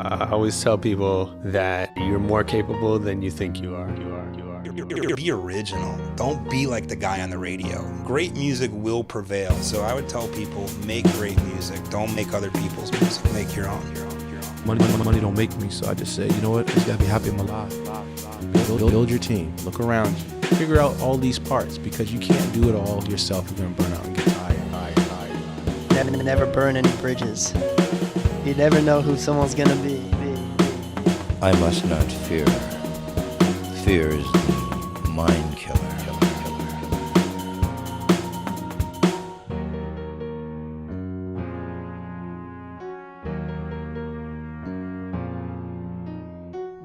I always tell people that you're more capable than you think you are. Be original. Don't be like the guy on the radio. Great music will prevail. So I would tell people, make great music. Don't make other people's music. Make your own. Money don't make me, so I just say, you know what? I just gotta be happy in my life. Build your team. Look around you. Figure out all these parts, because you can't do it all yourself. You're gonna burn out and get tired. Never burn any bridges. You never know who someone's gonna be. I must not fear. Fear is the mind killer.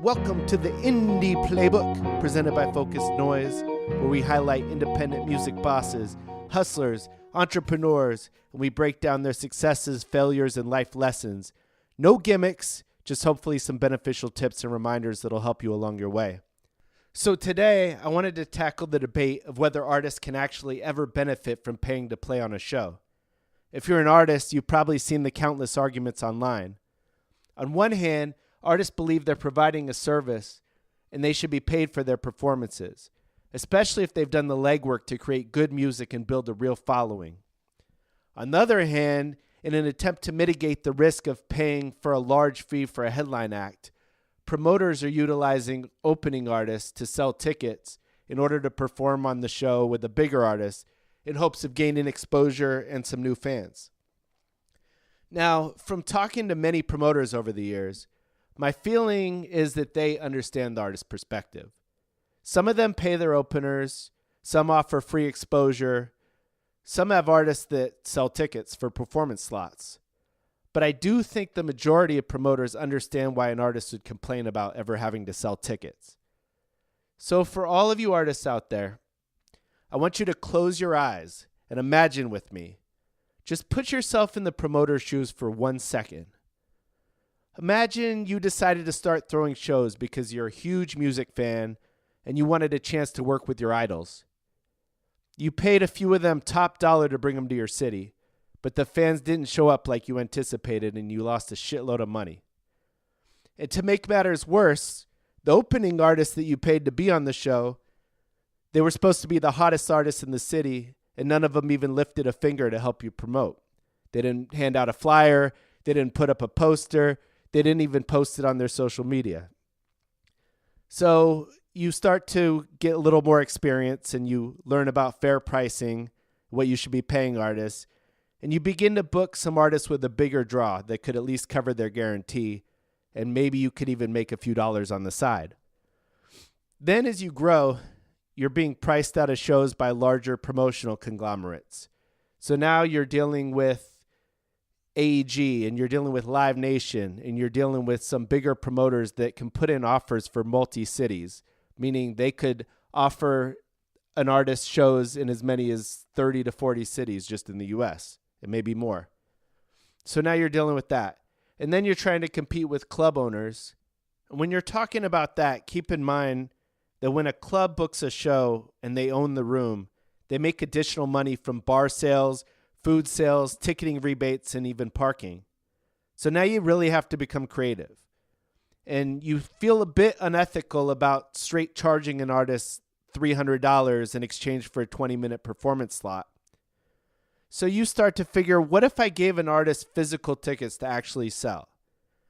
Welcome to the Indie Playbook, presented by Focus Noise, where we highlight independent music bosses, hustlers, entrepreneurs, and we break down their successes, failures, and life lessons. No gimmicks, just hopefully some beneficial tips and reminders that'll help you along your way. So today, I wanted to tackle the debate of whether artists can actually ever benefit from paying to play on a show. If you're an artist, you've probably seen the countless arguments online. On one hand, artists believe they're providing a service and they should be paid for their performances, especially if they've done the legwork to create good music and build a real following. On the other hand, in an attempt to mitigate the risk of paying for a large fee for a headline act, promoters are utilizing opening artists to sell tickets in order to perform on the show with a bigger artist in hopes of gaining exposure and some new fans. Now, from talking to many promoters over the years, my feeling is that they understand the artist's perspective. Some of them pay their openers, some offer free exposure, some have artists that sell tickets for performance slots. But I do think the majority of promoters understand why an artist would complain about ever having to sell tickets. So for all of you artists out there, I want you to close your eyes and imagine with me. Just put yourself in the promoter's shoes for 1 second. Imagine you decided to start throwing shows because you're a huge music fan and you wanted a chance to work with your idols. You paid a few of them top dollar to bring them to your city, but the fans didn't show up like you anticipated and you lost a shitload of money. And to make matters worse, the opening artists that you paid to be on the show, they were supposed to be the hottest artists in the city, and none of them even lifted a finger to help you promote. They didn't hand out a flyer, they didn't put up a poster, they didn't even post it on their social media. So you start to get a little more experience and you learn about fair pricing, what you should be paying artists, and you begin to book some artists with a bigger draw that could at least cover their guarantee, and maybe you could even make a few dollars on the side. Then as you grow, you're being priced out of shows by larger promotional conglomerates. So now you're dealing with AEG, and you're dealing with Live Nation, and you're dealing with some bigger promoters that can put in offers for multi-cities, meaning they could offer an artist shows in as many as 30 to 40 cities just in the US, and maybe more. So now you're dealing with that. And then you're trying to compete with club owners. And when you're talking about that, keep in mind that when a club books a show and they own the room, they make additional money from bar sales, food sales, ticketing rebates, and even parking. So now you really have to become creative. And you feel a bit unethical about straight charging an artist $300 in exchange for a 20-minute performance slot. So you start to figure, what if I gave an artist physical tickets to actually sell?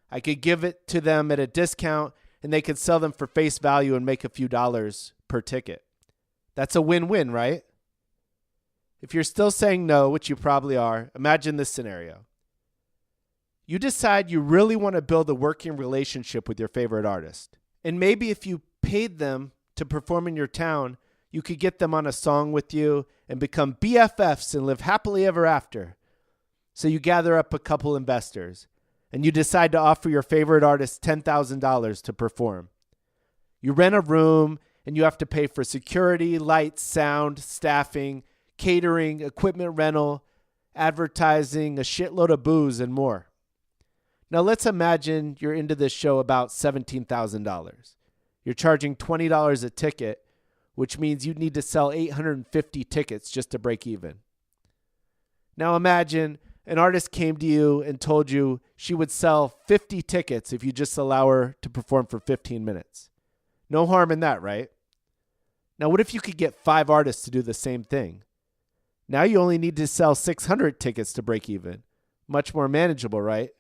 I could give it to them at a discount, and they could sell them for face value and make a few dollars per ticket. That's a win-win, right? If you're still saying no, which you probably are, imagine this scenario. You decide you really want to build a working relationship with your favorite artist. And maybe if you paid them to perform in your town, you could get them on a song with you and become BFFs and live happily ever after. So you gather up a couple investors and you decide to offer your favorite artist $10,000 to perform. You rent a room and you have to pay for security, lights, sound, staffing, catering, equipment rental, advertising, a shitload of booze, and more. Now let's imagine you're into this show about $17,000. You're charging $20 a ticket, which means you'd need to sell 850 tickets just to break even. Now imagine an artist came to you and told you she would sell 50 tickets if you just allow her to perform for 15 minutes. No harm in that, right? Now, what if you could get 5 artists to do the same thing? Now you only need to sell 600 tickets to break even. Much more manageable, right?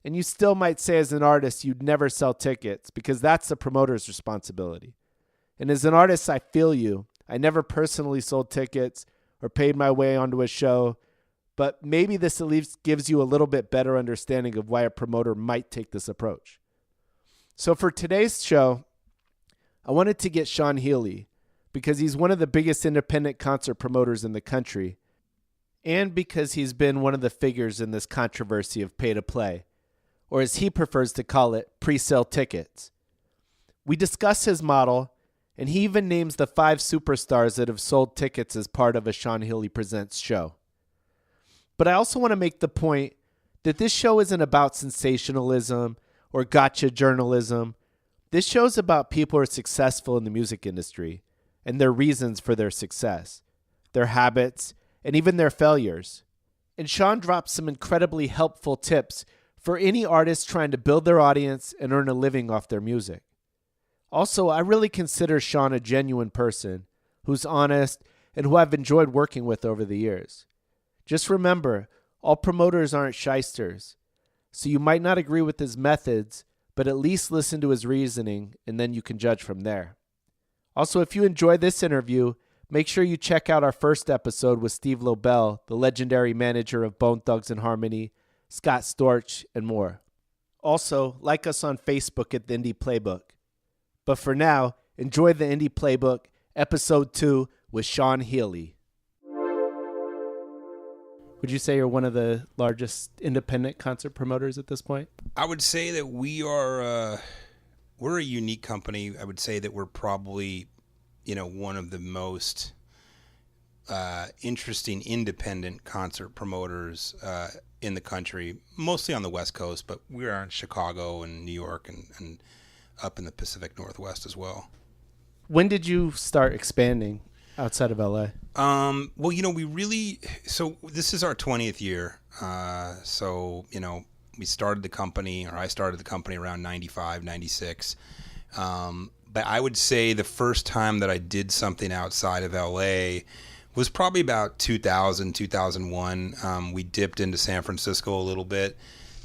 And you still might say as an artist you'd never sell tickets because that's the promoter's responsibility. And as an artist, I feel you. I never personally sold tickets or paid my way onto a show, but maybe this at least gives you a little bit better understanding of why a promoter might take this approach. So for today's show, I wanted to get Sean Healy because he's one of the biggest independent concert promoters in the country and because he's been one of the figures in this controversy of pay to play, or as he prefers to call it, pre-sale tickets. We discuss his model, and he even names the 5 superstars that have sold tickets as part of a Sean Healy Presents show. But I also want to make the point that this show isn't about sensationalism or gotcha journalism. This show's about people who are successful in the music industry and their reasons for their success, their habits, and even their failures. And Sean drops some incredibly helpful tips for any artist trying to build their audience and earn a living off their music. Also, I really consider Sean a genuine person who's honest and who I've enjoyed working with over the years. Just remember, all promoters aren't shysters, so you might not agree with his methods, but at least listen to his reasoning, and then you can judge from there. Also, if you enjoyed this interview, make sure you check out our first episode with Steve Lobel, the legendary manager of Bone Thugs and Harmony, Scott Storch, and more. Also, like us on Facebook at the Indie Playbook. But for now, enjoy the Indie Playbook, Episode 2 with Sean Healy. Would you say you're one of the largest independent concert promoters at this point? I would say that we're a unique company. I would say that we're probably, one of the most interesting independent concert promoters in the country, mostly on the West Coast, but we're in Chicago and New York and up in the Pacific Northwest as well. When did you start expanding outside of LA? So this is our 20th year. We started the company, or I started the company around 95, 96. But I would say the first time that I did something outside of LA was probably about 2000, 2001. We dipped into San Francisco a little bit.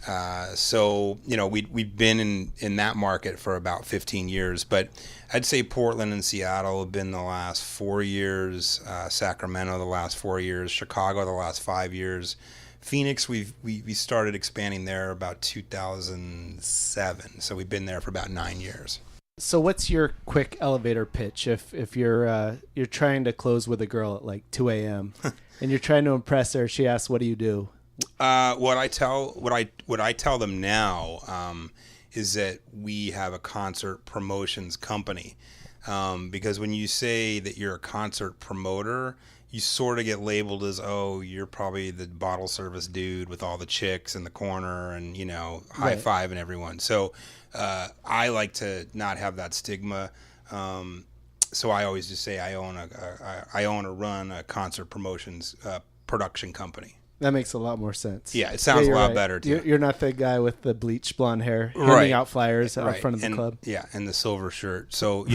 We've been in that market for about 15 years, but I'd say Portland and Seattle have been the last 4 years, Sacramento the last 4 years, Chicago the last 5 years. Phoenix, we started expanding there about 2007, so we've been there for about 9 years. So what's your quick elevator pitch if you're trying to close with a girl at like 2 a.m. and you're trying to impress her? She asks, "What do you do?" What I tell them now is that we have a concert promotions company, because when you say that you're a concert promoter, you sort of get labeled as, oh, you're probably the bottle service dude with all the chicks in the corner and high five and everyone. So I like to not have that stigma. So I always just say I own or run a concert promotions production company. That makes a lot more sense. Yeah, it sounds a lot right. better too. You're not the guy with the bleached blonde hair handing out flyers out front of the club. Yeah, and the silver shirt. So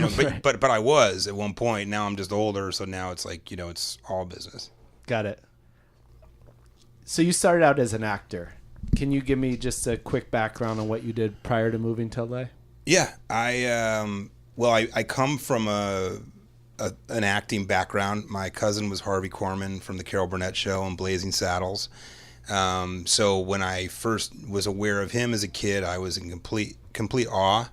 but I was at one point. Now I'm just older, so now it's like it's all business. Got it. So you started out as an actor. Can you give me just a quick background on what you did prior to moving to LA? Yeah, I come from an acting background. My cousin was Harvey Korman from the Carol Burnett Show and Blazing Saddles. So when I first was aware of him as a kid, I was in complete awe.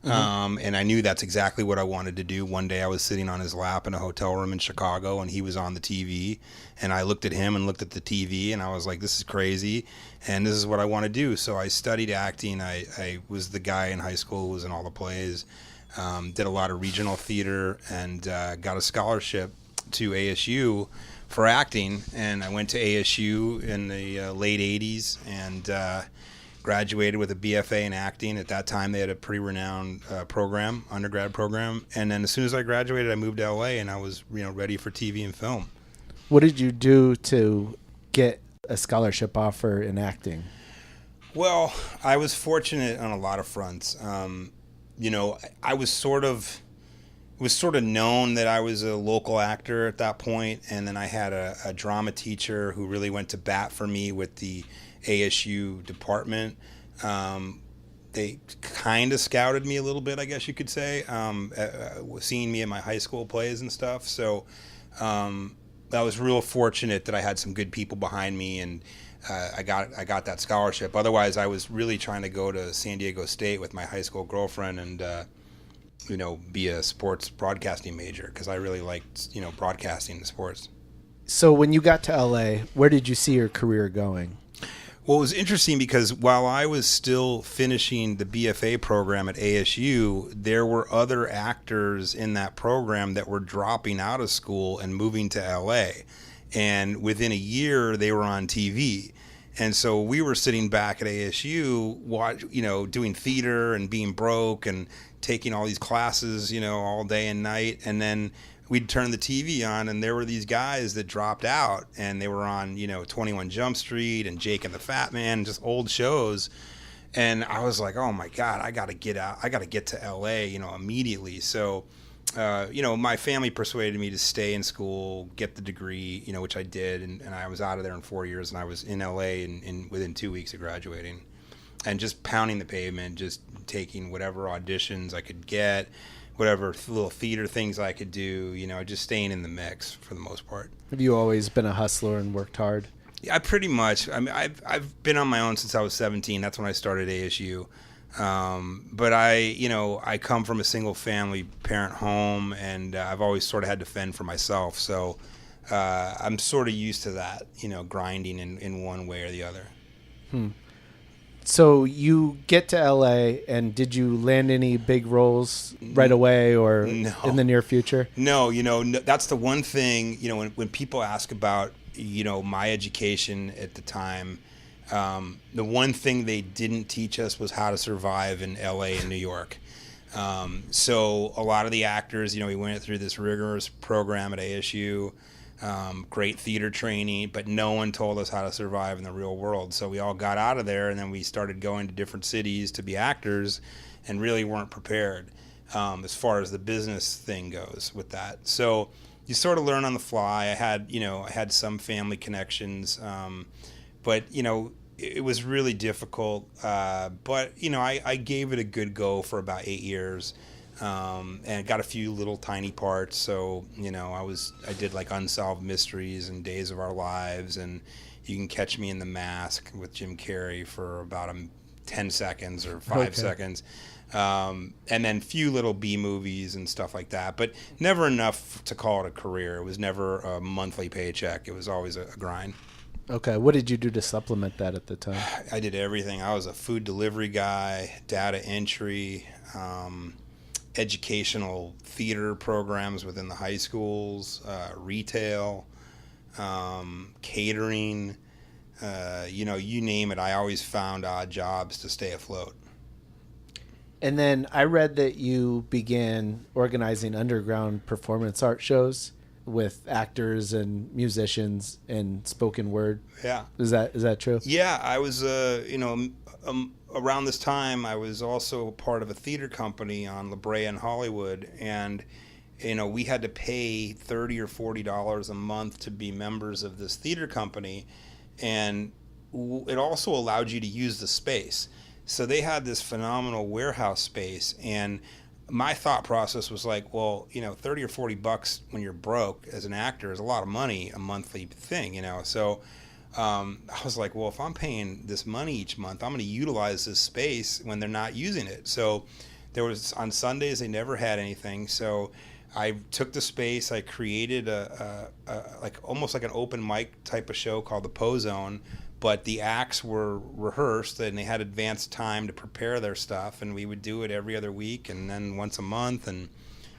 And I knew that's exactly what I wanted to do. One day I was sitting on his lap in a hotel room in Chicago, and he was on the TV. And I looked at him and looked at the TV, and I was like, this is crazy, and this is what I want to do. So I studied acting. I was the guy in high school who was in all the plays. Did a lot of regional theater and got a scholarship to ASU for acting. And I went to ASU in the late 80s and graduated with a BFA in acting. At that time, they had a pretty renowned undergrad program. And then as soon as I graduated, I moved to LA, and I was ready for TV and film. What did you do to get a scholarship offer in acting? Well, I was fortunate on a lot of fronts. I was it was sort of known that I was a local actor at that point, and then I had a drama teacher who really went to bat for me with the ASU department. They kind of scouted me a little bit, I guess you could say, seeing me in my high school plays and stuff. So I was real fortunate that I had some good people behind me, and I got that scholarship. Otherwise, I was really trying to go to San Diego State with my high school girlfriend and be a sports broadcasting major, because I really liked broadcasting the sports. So when you got to LA, where did you see your career going? Well, it was interesting because while I was still finishing the BFA program at ASU, there were other actors in that program that were dropping out of school and moving to LA. And within a year, they were on TV. And so we were sitting back at ASU, doing theater and being broke and taking all these classes, all day and night. And then we'd turn the TV on, and there were these guys that dropped out, and they were on, 21 Jump Street and Jake and the Fat Man, just old shows. And I was like, oh my God, I got to get out. I got to get to LA, immediately. So, my family persuaded me to stay in school, get the degree, which I did. And I was out of there in 4 years, and I was in LA within 2 weeks of graduating, and just pounding the pavement, just taking whatever auditions I could get, whatever little theater things I could do, just staying in the mix for the most part. Have you always been a hustler and worked hard? Yeah, pretty much. I mean, I've been on my own since I was 17. That's when I started ASU. But I come from a single family parent home, and I've always sort of had to fend for myself. So I'm sort of used to that, grinding in one way or the other. So you get to LA, and did you land any big roles right away or in the near future? No, that's the one thing, when people ask about, my education at the time, the one thing they didn't teach us was how to survive in LA and New York. So a lot of the actors, we went through this rigorous program at ASU, great theater training, but no one told us how to survive in the real world. So we all got out of there, and then we started going to different cities to be actors, and really weren't prepared as far as the business thing goes with that. So you sort of learn on the fly. I had some family connections, but it was really difficult. But I gave it a good go for about 8 years. And got a few little tiny parts. So, I did like Unsolved Mysteries and Days of Our Lives, and You Can Catch Me in the Mask with Jim Carrey for about 10 seconds or 5 seconds. And then few little B movies and stuff like that, but never enough to call it a career. It was never a monthly paycheck. It was always a grind. Okay. What did you do to supplement that at the time? I did everything. I was a food delivery guy, data entry, educational theater programs within the high schools, retail, catering, you name it. I always found odd jobs to stay afloat. And then I read that you began organizing underground performance art shows with actors and musicians and spoken word. Yeah. Is that true? Yeah, I was, around this time, I was also part of a theater company on La Brea in Hollywood, and we had to pay $30 or $40 a month to be members of this theater company, and it also allowed you to use the space. So they had this phenomenal warehouse space, and my thought process was like, well, $30 or $40 when you're broke as an actor is a lot of money, a monthly thing, So I was like, well, if I'm paying this money each month, I'm going to utilize this space when they're not using it. So there was, on Sundays, they never had anything. So I took the space, I created almost like an open mic type of show called the Poe Zone, but the acts were rehearsed and they had advanced time to prepare their stuff, and we would do it every other week and then once a month, and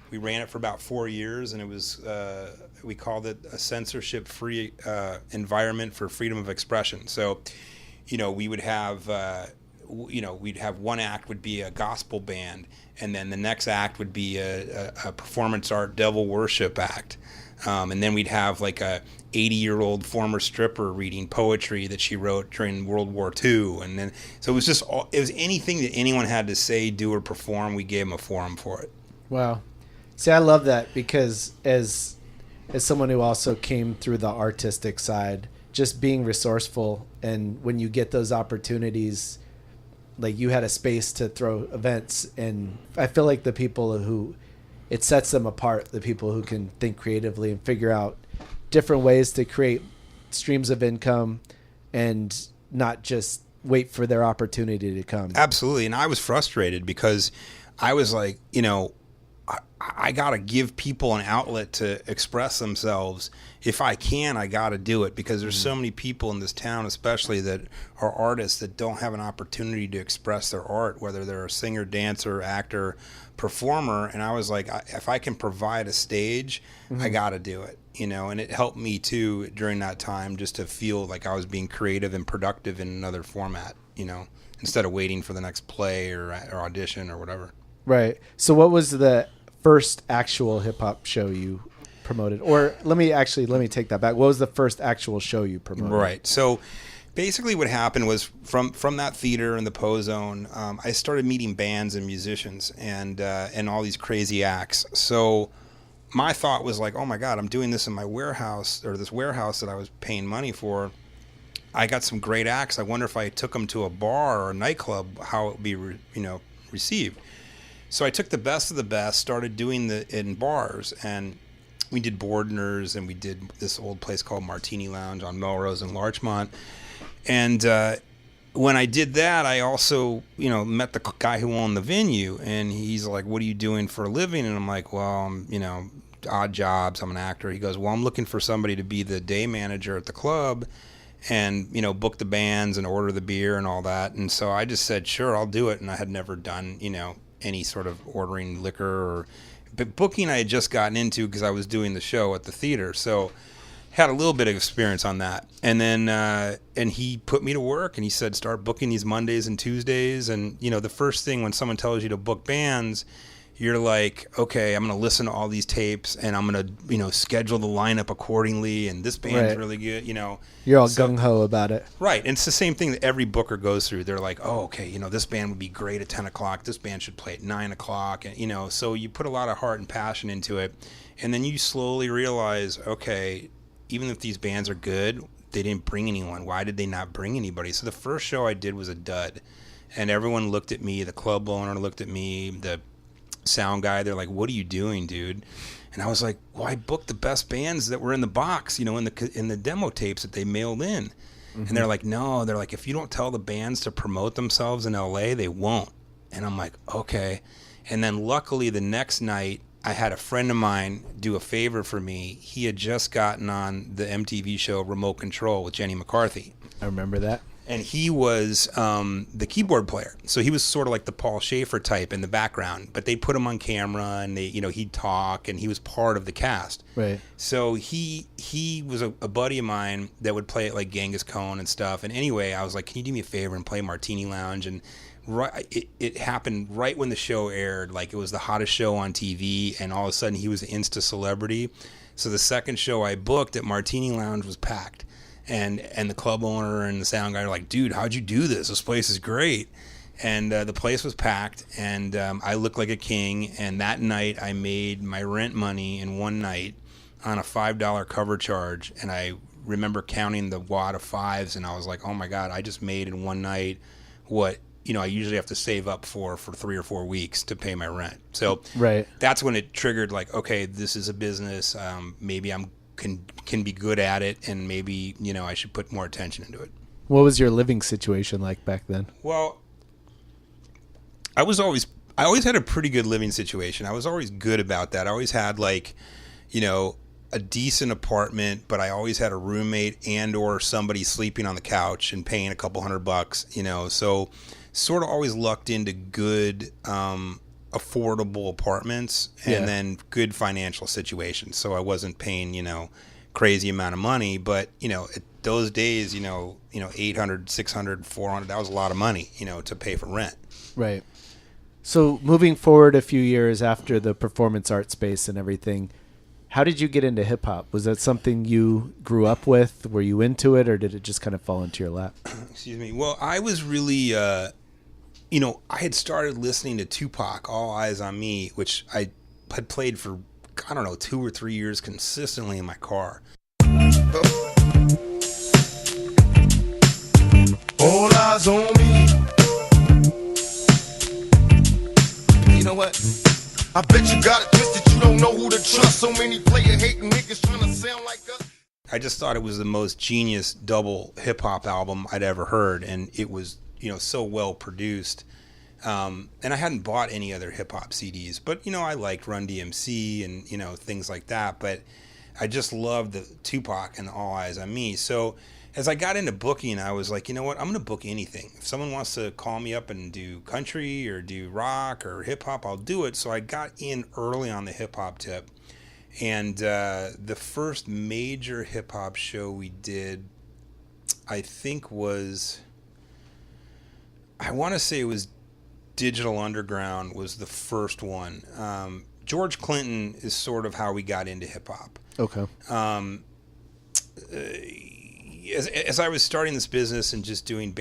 we ran it for about 4 years, and it was we called it a censorship-free environment for freedom of expression. So, we would have we'd have one act would be a gospel band, and then the next act would be a performance art devil worship act. And then we'd have like a 80-year-old former stripper reading poetry that she wrote during World War II. And then, so it was anything that anyone had to say, do, or perform, we gave them a forum for it. Wow. See, I love that because as someone who also came through the artistic side, just being resourceful, and when you get those opportunities, like you had a space to throw events, and I feel like the people who it sets them apart, the people who can think creatively and figure out different ways to create streams of income and not just wait for their opportunity to come. Absolutely. And I was frustrated because I was like, I got to give people an outlet to express themselves. If I can, I got to do it, because there's so many people in this town, especially that are artists, that don't have an opportunity to express their art, whether they're a singer, dancer, actor, performer. And I was like, if I can provide a stage, I got to do it, and it helped me too during that time, just to feel like I was being creative and productive in another format, instead of waiting for the next play or audition or whatever. Right. So what was the first actual hip hop show you promoted? Or let me take that back. What was the first actual show you promoted? Right. So basically what happened was from that theater in the Poe Zone, I started meeting bands and musicians and all these crazy acts. So my thought was like, oh my God, I'm doing this in my warehouse, or this warehouse that I was paying money for. I got some great acts. I wonder if I took them to a bar or a nightclub, how it would be, received. So I took the best of the best, started doing in bars, and we did Bordner's, and we did this old place called Martini Lounge on Melrose and Larchmont. And when I did that, I also, met the guy who owned the venue, and he's like, what are you doing for a living? And I'm like, well, I'm, odd jobs. I'm an actor. He goes, well, I'm looking for somebody to be the day manager at the club and, book the bands and order the beer and all that. And so I just said, sure, I'll do it. And I had never done, any sort of ordering liquor but booking I had just gotten into because I was doing the show at the theater. So had a little bit of experience on that. And then, and he put me to work, and he said, start booking these Mondays and Tuesdays. And, the first thing when someone tells you to book bands, you're like, okay, I'm going to listen to all these tapes, and I'm going to, schedule the lineup accordingly. And this band's really good, You're all gung-ho about it. Right. And it's the same thing that every booker goes through. They're like, oh, okay, this band would be great at 10 o'clock. This band should play at 9 o'clock. And, so you put a lot of heart and passion into it. And then you slowly realize, okay, even if these bands are good, they didn't bring anyone. Why did they not bring anybody? So the first show I did was a dud. And everyone looked at me. The club owner looked at me. The sound guy, they're like, what are you doing, dude? And I was like, well, I booked the best bands that were in the box, in the demo tapes that they mailed in. And they're like, no, they're like, if you don't tell the bands to promote themselves in LA, they won't. And I'm like, okay. And then luckily the next night, I had a friend of mine do a favor for me. He had just gotten on the MTV show Remote Control with Jenny McCarthy. I remember that. And he was the keyboard player. So he was sort of like the Paul Schaefer type in the background. But they put him on camera, and he'd talk, and he was part of the cast. Right. So he was a buddy of mine that would play at like Genghis Khan and stuff. And anyway, I was like, can you do me a favor and play Martini Lounge? And it happened right when the show aired. Like, it was the hottest show on TV, and all of a sudden he was an Insta celebrity. So the second show I booked at Martini Lounge was packed. And the club owner and the sound guy are like, dude, how'd you do this? This place is great. And the place was packed, and I looked like a king. And that night I made my rent money in one night on a $5 cover charge. And I remember counting the wad of fives, and I was like, oh my God, I just made in one night what, I usually have to save up for 3 or 4 weeks to pay my rent. So that's when it triggered, like, okay, this is a business. Maybe I'm can be good at it, and maybe I should put more attention into it. What was your living situation like back then? Well, I always had a pretty good living situation. I was always good about that. I always had like a decent apartment, but I always had a roommate and or somebody sleeping on the couch and paying a couple $100, so sort of always lucked into good affordable apartments and then good financial situations. So I wasn't paying, crazy amount of money, but those days, 800, 600, 400, that was a lot of money, to pay for rent. Right. So moving forward a few years after the performance art space and everything, how did you get into hip hop? Was that something you grew up with? Were you into it, or did it just kind of fall into your lap? Excuse me. Well, I was really, I had started listening to Tupac, All Eyes on Me, which I had played for, 2 or 3 years consistently in my car. All eyes on me. You know what? I bet you got it twisted. You don't know who to trust. So many player hating niggas trying to sound like us. I just thought it was the most genius double hip hop album I'd ever heard, and it was, so well produced. And I hadn't bought any other hip hop CDs, but I liked Run DMC and things like that. But I just loved the Tupac and All Eyes on Me. So as I got into booking, I was like, you know what? I'm going to book anything. If someone wants to call me up and do country or do rock or hip hop, I'll do it. So I got in early on the hip hop tip. And the first major hip hop show we did, I think I want to say it was Digital Underground was the first one. George Clinton is sort of how we got into hip hop. Okay. As I was starting this business and just doing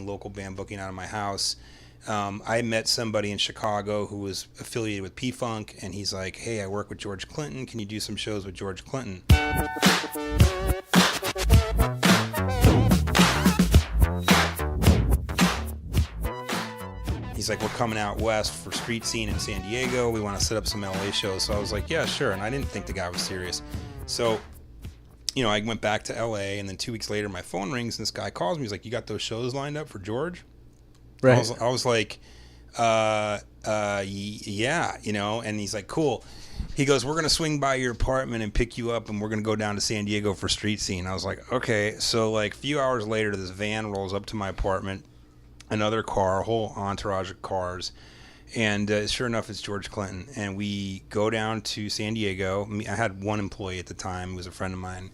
local band booking out of my house, I met somebody in Chicago who was affiliated with P-Funk, and he's like, hey, I work with George Clinton. Can you do some shows with George Clinton? He's like, we're coming out west for street scene in San Diego. We want to set up some LA shows. So I was like, yeah, sure. And I didn't think the guy was serious. So I went back to LA, and then 2 weeks later, my phone rings, and this guy calls me. He's like, you got those shows lined up for George? Right. I was like, yeah, and he's like, cool. He goes, we're going to swing by your apartment and pick you up, and we're going to go down to San Diego for street scene. I was like, okay. So like a few hours later, this van rolls up to my apartment, another car, a whole entourage of cars. And sure enough, it's George Clinton. And we go down to San Diego. I had one employee at the time who was a friend of mine.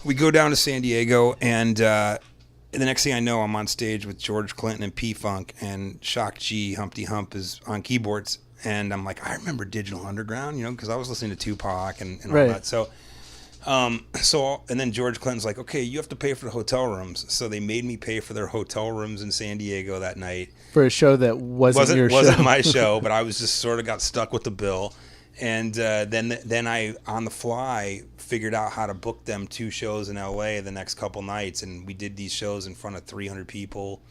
We go down to San Diego, and the next thing I know, I'm on stage with George Clinton and P-Funk, and Shock G, Humpty Hump, is on keyboards. And I'm like, I remember Digital Underground, because I was listening to Tupac and all that. So, and then George Clinton's like, okay, you have to pay for the hotel rooms. So they made me pay for their hotel rooms in San Diego that night. For a show that wasn't my show, but I was just sort of got stuck with the bill. And then I, on the fly, figured out how to book them 2 shows in LA the next couple nights. And we did these shows in front of 300 people,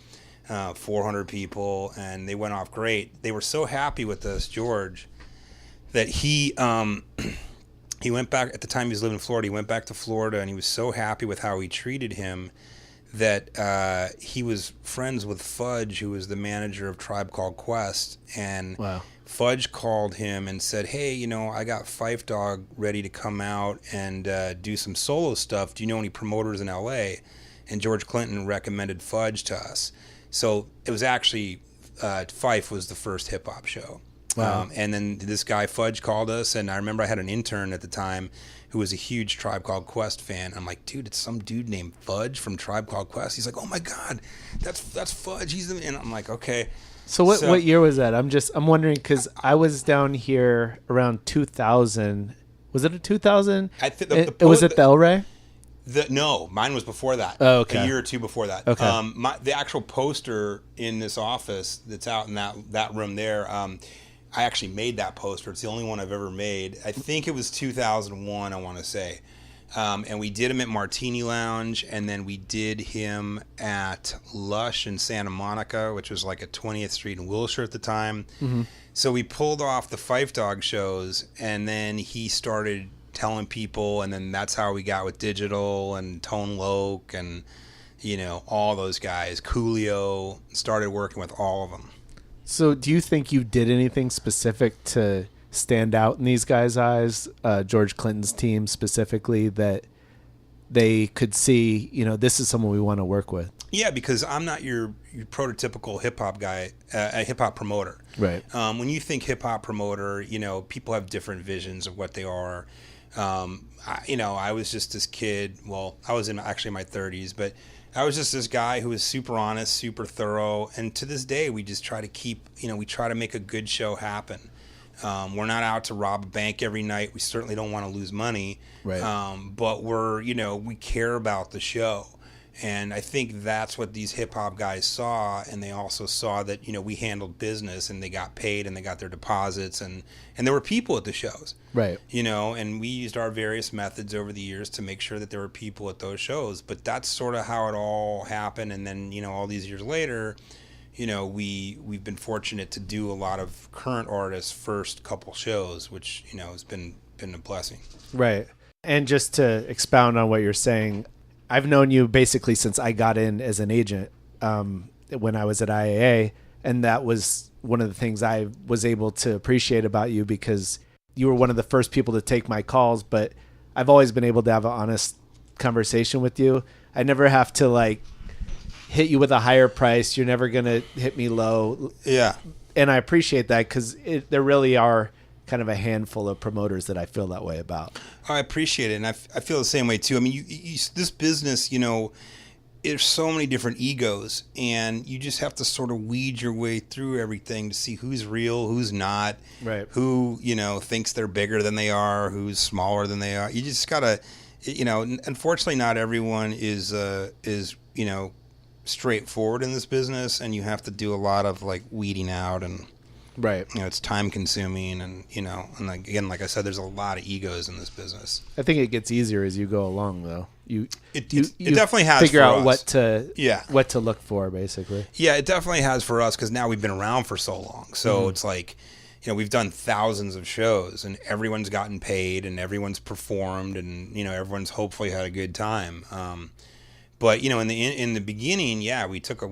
400 people, and they went off great. They were so happy with us, George, that he went back. At the time he was living in Florida, he went back to Florida, and he was so happy with how we treated him that he was friends with Fudge, who was the manager of Tribe Called Quest. And wow. Fudge called him and said, hey, I got Phife Dawg ready to come out and do some solo stuff. Do you know any promoters in LA? And George Clinton recommended Fudge to us. So it was actually, Phife was the first hip hop show. Wow. And then this guy Fudge called us, and I remember I had an intern at the time who was a huge Tribe Called Quest fan. I'm like, dude, it's some dude named Fudge from Tribe Called Quest. He's like, oh my God, that's Fudge. And I'm like, okay. So what year was that? I'm wondering, because I was down here around 2000. Was it a 2000? It was at the El Rey? No, mine was before that. Oh, okay. A year or two before that. Okay. The actual poster in this office that's out in that room there, I actually made that poster. It's the only one I've ever made. I think it was 2001, I want to say. And we did him at Martini Lounge, and then we did him at Lush in Santa Monica, which was like at 20th Street in Wilshire at the time. Mm-hmm. So we pulled off the Phife Dawg shows, and then he started telling people, and then that's how we got with Digital and Tone Loc and all those guys. Coolio, started working with all of them. So do you think you did anything specific to stand out in these guys' eyes, George Clinton's team specifically, that they could see, this is someone we want to work with? Yeah, because I'm not your prototypical hip hop guy, a hip hop promoter. Right. When you think hip hop promoter, people have different visions of what they are. I was just this kid. Well, I was in actually my 30s, but I was just this guy who was super honest, super thorough. And to this day, we just try to we try to make a good show happen. We're not out to rob a bank every night. We certainly don't want to lose money. Right. But we care about the show. And I think that's what these hip hop guys saw. And they also saw that, we handled business and they got paid and they got their deposits and there were people at the shows. Right. And we used our various methods over the years to make sure that there were people at those shows. But that's sort of how it all happened. And then, all these years later, we've been fortunate to do a lot of current artists' first couple shows, which, has been a blessing. Right. And just to expound on what you're saying, I've known you basically since I got in as an agent when I was at IAA. And that was one of the things I was able to appreciate about you, because you were one of the first people to take my calls. But I've always been able to have an honest conversation with you. I never have to hit you with a higher price. You're never going to hit me low. Yeah. And I appreciate that, because there really are kind of a handful of promoters that I feel that way about. I appreciate it. And I feel the same way too. I mean, this business, there's so many different egos, and you just have to sort of weed your way through everything to see who's real, who's not, right? Who, thinks they're bigger than they are, who's smaller than they are. You just gotta, unfortunately not everyone is straightforward in this business, and you have to do a lot of weeding out, and right. It's time consuming, and and again, like I said, there's a lot of egos in this business. I think it gets easier as you go along, though. It definitely has. Figure for out us. what to look for, basically. Yeah, it definitely has for us, because now we've been around for so long. So it's we've done thousands of shows, and everyone's gotten paid, and everyone's performed, and everyone's hopefully had a good time. But in the beginning, we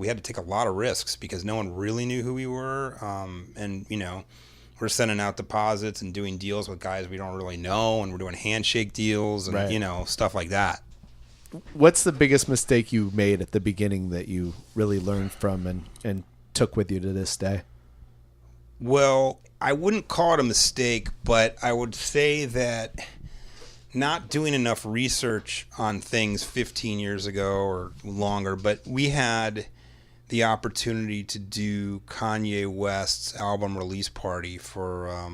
had to take a lot of risks, because no one really knew who we were, and we're sending out deposits and doing deals with guys we don't really know, and we're doing handshake deals and right. Stuff like that. What's the biggest mistake you made at the beginning that you really learned from and took with you to this day? Well, I wouldn't call it a mistake, but I would say that not doing enough research on things 15 years ago or longer, but we had the opportunity to do Kanye West's album release party for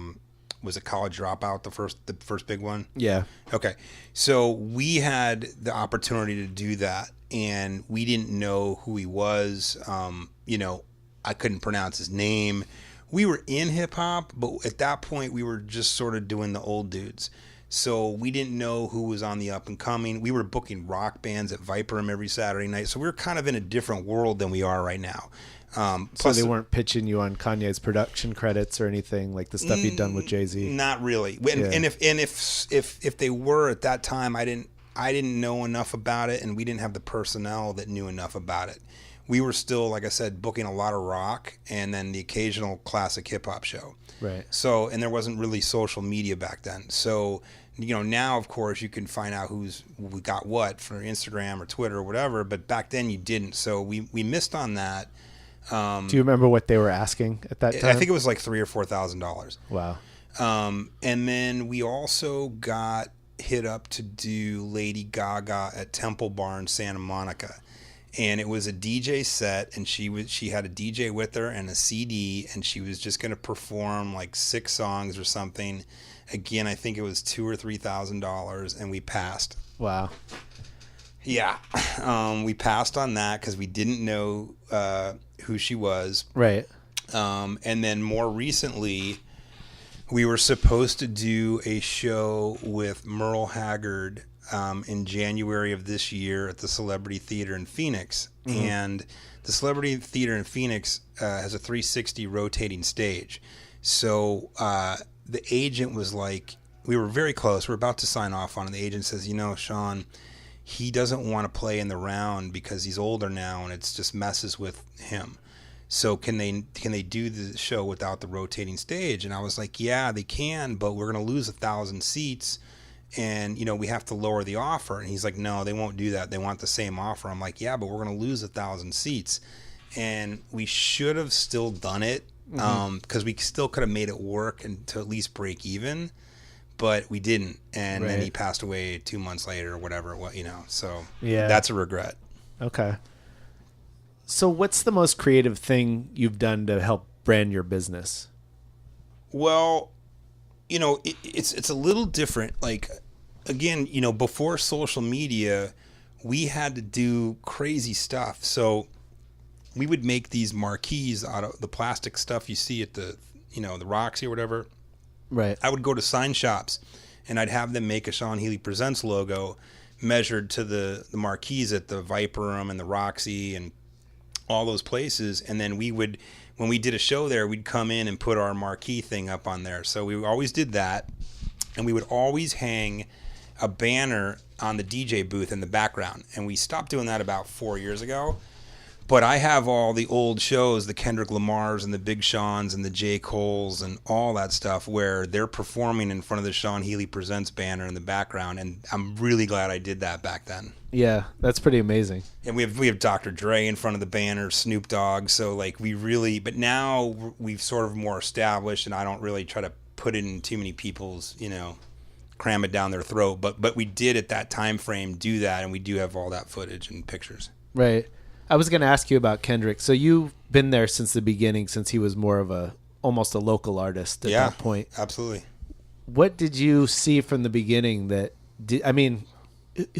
was it College Dropout, the first big one? Yeah. Okay. So we had the opportunity to do that, and we didn't know who he was. I couldn't pronounce his name. We were in hip hop, but at that point we were just sort of doing the old dudes. So we didn't know who was on the up and coming. We were booking rock bands at Viper Room every Saturday night. So we were kind of in a different world than we are right now. So they weren't pitching you on Kanye's production credits or anything, like the stuff he'd done with Jay-Z? Not really. And if they were at that time, I didn't know enough about it, and we didn't have the personnel that knew enough about it. We were still, like I said, booking a lot of rock and then the occasional classic hip hop show. Right. So, and there wasn't really social media back then. So, now of course you can find out who got what for Instagram or Twitter or whatever, but back then you didn't. So we missed on that. Do you remember what they were asking at that time? I think it was like $3,000 or $4,000. Wow. And then we also got hit up to do Lady Gaga at Temple Bar in Santa Monica. And it was a DJ set, and she had a DJ with her and a CD, and she was just going to perform like 6 songs or something. Again, I think it was $2,000 or $3,000, and we passed. Wow. Yeah, we passed on that because we didn't know who she was. Right. And then more recently, we were supposed to do a show with Merle Haggard in January of this year at the Celebrity Theater in Phoenix. Mm-hmm. And the Celebrity Theater in Phoenix has a 360 rotating stage. So the agent was like, we were very close. We're about to sign off on it. The agent says, Sean, he doesn't want to play in the round because he's older now and it just messes with him. So can they do the show without the rotating stage? And I was like, yeah, they can, but we're going to lose 1,000 seats. And, we have to lower the offer. And he's like, no, they won't do that. They want the same offer. I'm like, yeah, but we're going to lose 1,000 seats. And we should have still done it because we still could have made it work and to at least break even. but we didn't. And then Right. he passed away 2 months later or whatever. So Yeah. that's a regret. Okay. So what's the most creative thing you've done to help brand your business? Well, it's a little different. Like, again, before social media, we had to do crazy stuff. So we would make these marquees out of the plastic stuff you see at the Roxy or whatever. Right. I would go to sign shops and I'd have them make a Sean Healy Presents logo measured to the marquees at the Viper Room and the Roxy and all those places. And then when we did a show there, we'd come in and put our marquee thing up on there. So we always did that. And we would always hang a banner on the DJ booth in the background. And we stopped doing that about 4 years ago. But I have all the old shows, the Kendrick Lamars and the Big Seans and the J. Coles and all that stuff where they're performing in front of the Sean Healy Presents banner in the background. And I'm really glad I did that back then. Yeah, that's pretty amazing. And we have Dr. Dre in front of the banner, Snoop Dogg. So like but now we've sort of more established, and I don't really try to put it in too many people's, cram it down their throat. But we did at that time frame do that, and we do have all that footage and pictures. Right. I was going to ask you about Kendrick. So you've been there since the beginning, since he was more of almost a local artist at that point. Absolutely. What did you see from the beginning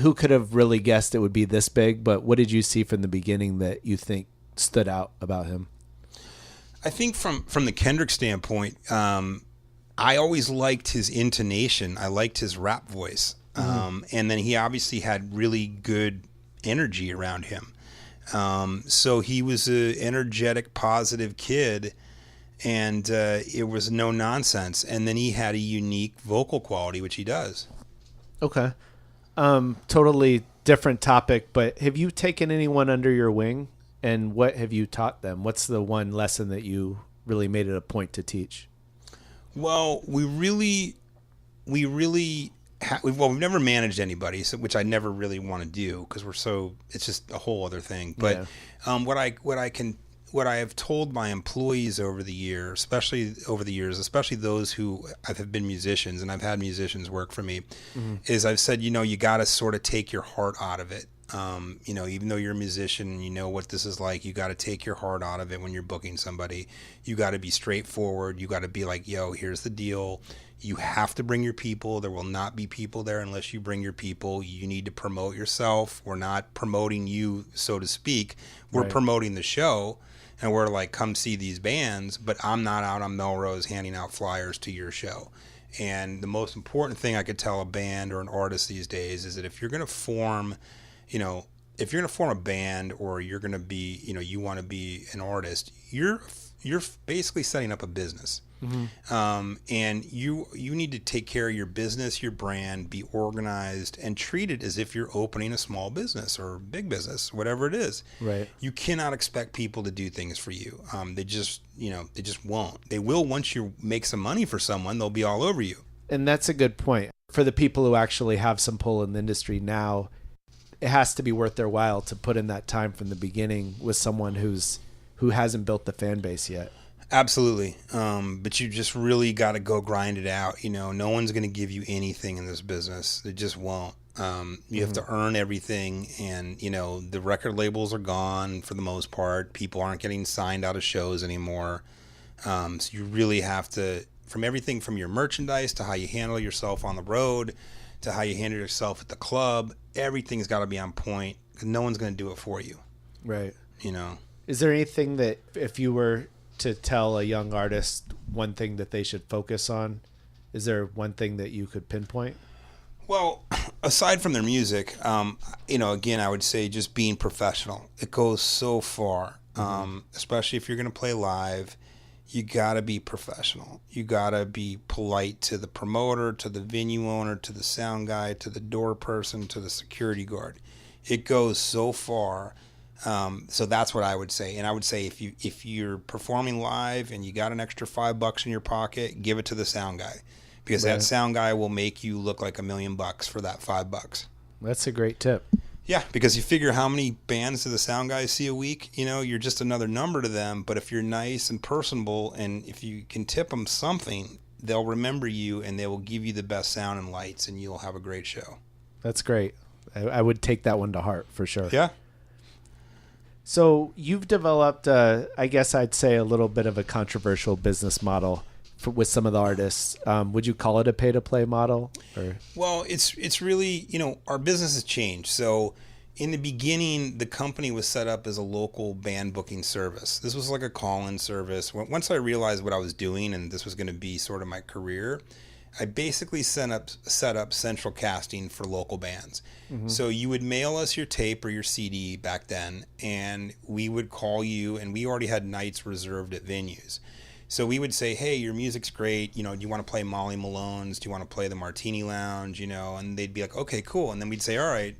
who could have really guessed it would be this big, but what did you see from the beginning that you think stood out about him? I think from the Kendrick standpoint, I always liked his intonation. I liked his rap voice. And then he obviously had really good energy around him. So he was an energetic, positive kid, and it was no nonsense. And then he had a unique vocal quality, which he does. Okay. Totally different topic, but have you taken anyone under your wing, and what have you taught them? What's the one lesson that you really made it a point to teach? Well, we've never managed anybody, which I never really want to do because it's just a whole other thing. But what I have told my employees over the years, especially those who have been musicians, and I've had musicians work for me, is I've said, you got to sort of take your heart out of it. Even though you're a musician, you know what this is like. You got to take your heart out of it when you're booking somebody. You got to be straightforward. You got to be like, yo, here's the deal. You have to bring your people. There will not be people there unless you bring your people. You need to promote yourself. We're not promoting you, so to speak. We're promoting the show, and we're like, come see these bands, but I'm not out on Melrose handing out flyers to your show. And the most important thing I could tell a band or an artist these days is that if you're going to form a band, or you're going to be, you want to be an artist, you're basically setting up a business. And you need to take care of your business, your brand, be organized, and treat it as if you're opening a small business or big business, whatever it is. Right. You cannot expect people to do things for you. They just won't. They will once you make some money for someone. They'll be all over you. And that's a good point. For the people who actually have some pull in the industry now, it has to be worth their while to put in that time from the beginning with someone who hasn't built the fan base yet. Absolutely. But you just really got to go grind it out. No one's going to give you anything in this business. They just won't. You have to earn everything. And, the record labels are gone for the most part. People aren't getting signed out of shows anymore. So you really have to, from everything from your merchandise to how you handle yourself on the road to how you handle yourself at the club, everything's got to be on point because no one's going to do it for you. Right. Is there anything that, if you were to tell a young artist one thing that they should focus on, is there one thing that you could pinpoint? Well, aside from their music, again, I would say just being professional. It goes so far, especially if you're going to play live. You got to be professional. You got to be polite to the promoter, to the venue owner, to the sound guy, to the door person, to the security guard. It goes so far. So that's what I would say. And I would say if you're performing live and you got an extra $5 in your pocket, give it to the sound guy, because that sound guy will make you look like $1 million for that $5. That's a great tip. Yeah, because you figure how many bands do the sound guys see a week? You're just another number to them. But if you're nice and personable, and if you can tip them something, they'll remember you and they will give you the best sound and lights, and you'll have a great show. That's great. I would take that one to heart for sure. Yeah. So you've developed, I guess I'd say, a little bit of a controversial business model with some of the artists. Would you call it a pay-to-play model? Or? Well, it's really, our business has changed. So in the beginning, the company was set up as a local band booking service. This was like a call-in service. Once I realized what I was doing and this was going to be sort of my career, I basically set up central casting for local bands. Mm-hmm. So you would mail us your tape or your CD back then, and we would call you, and we already had nights reserved at venues. So we would say, hey, your music's great. Do you want to play Molly Malone's? Do you want to play the Martini Lounge? And they'd be like, okay, cool. And then we'd say, all right,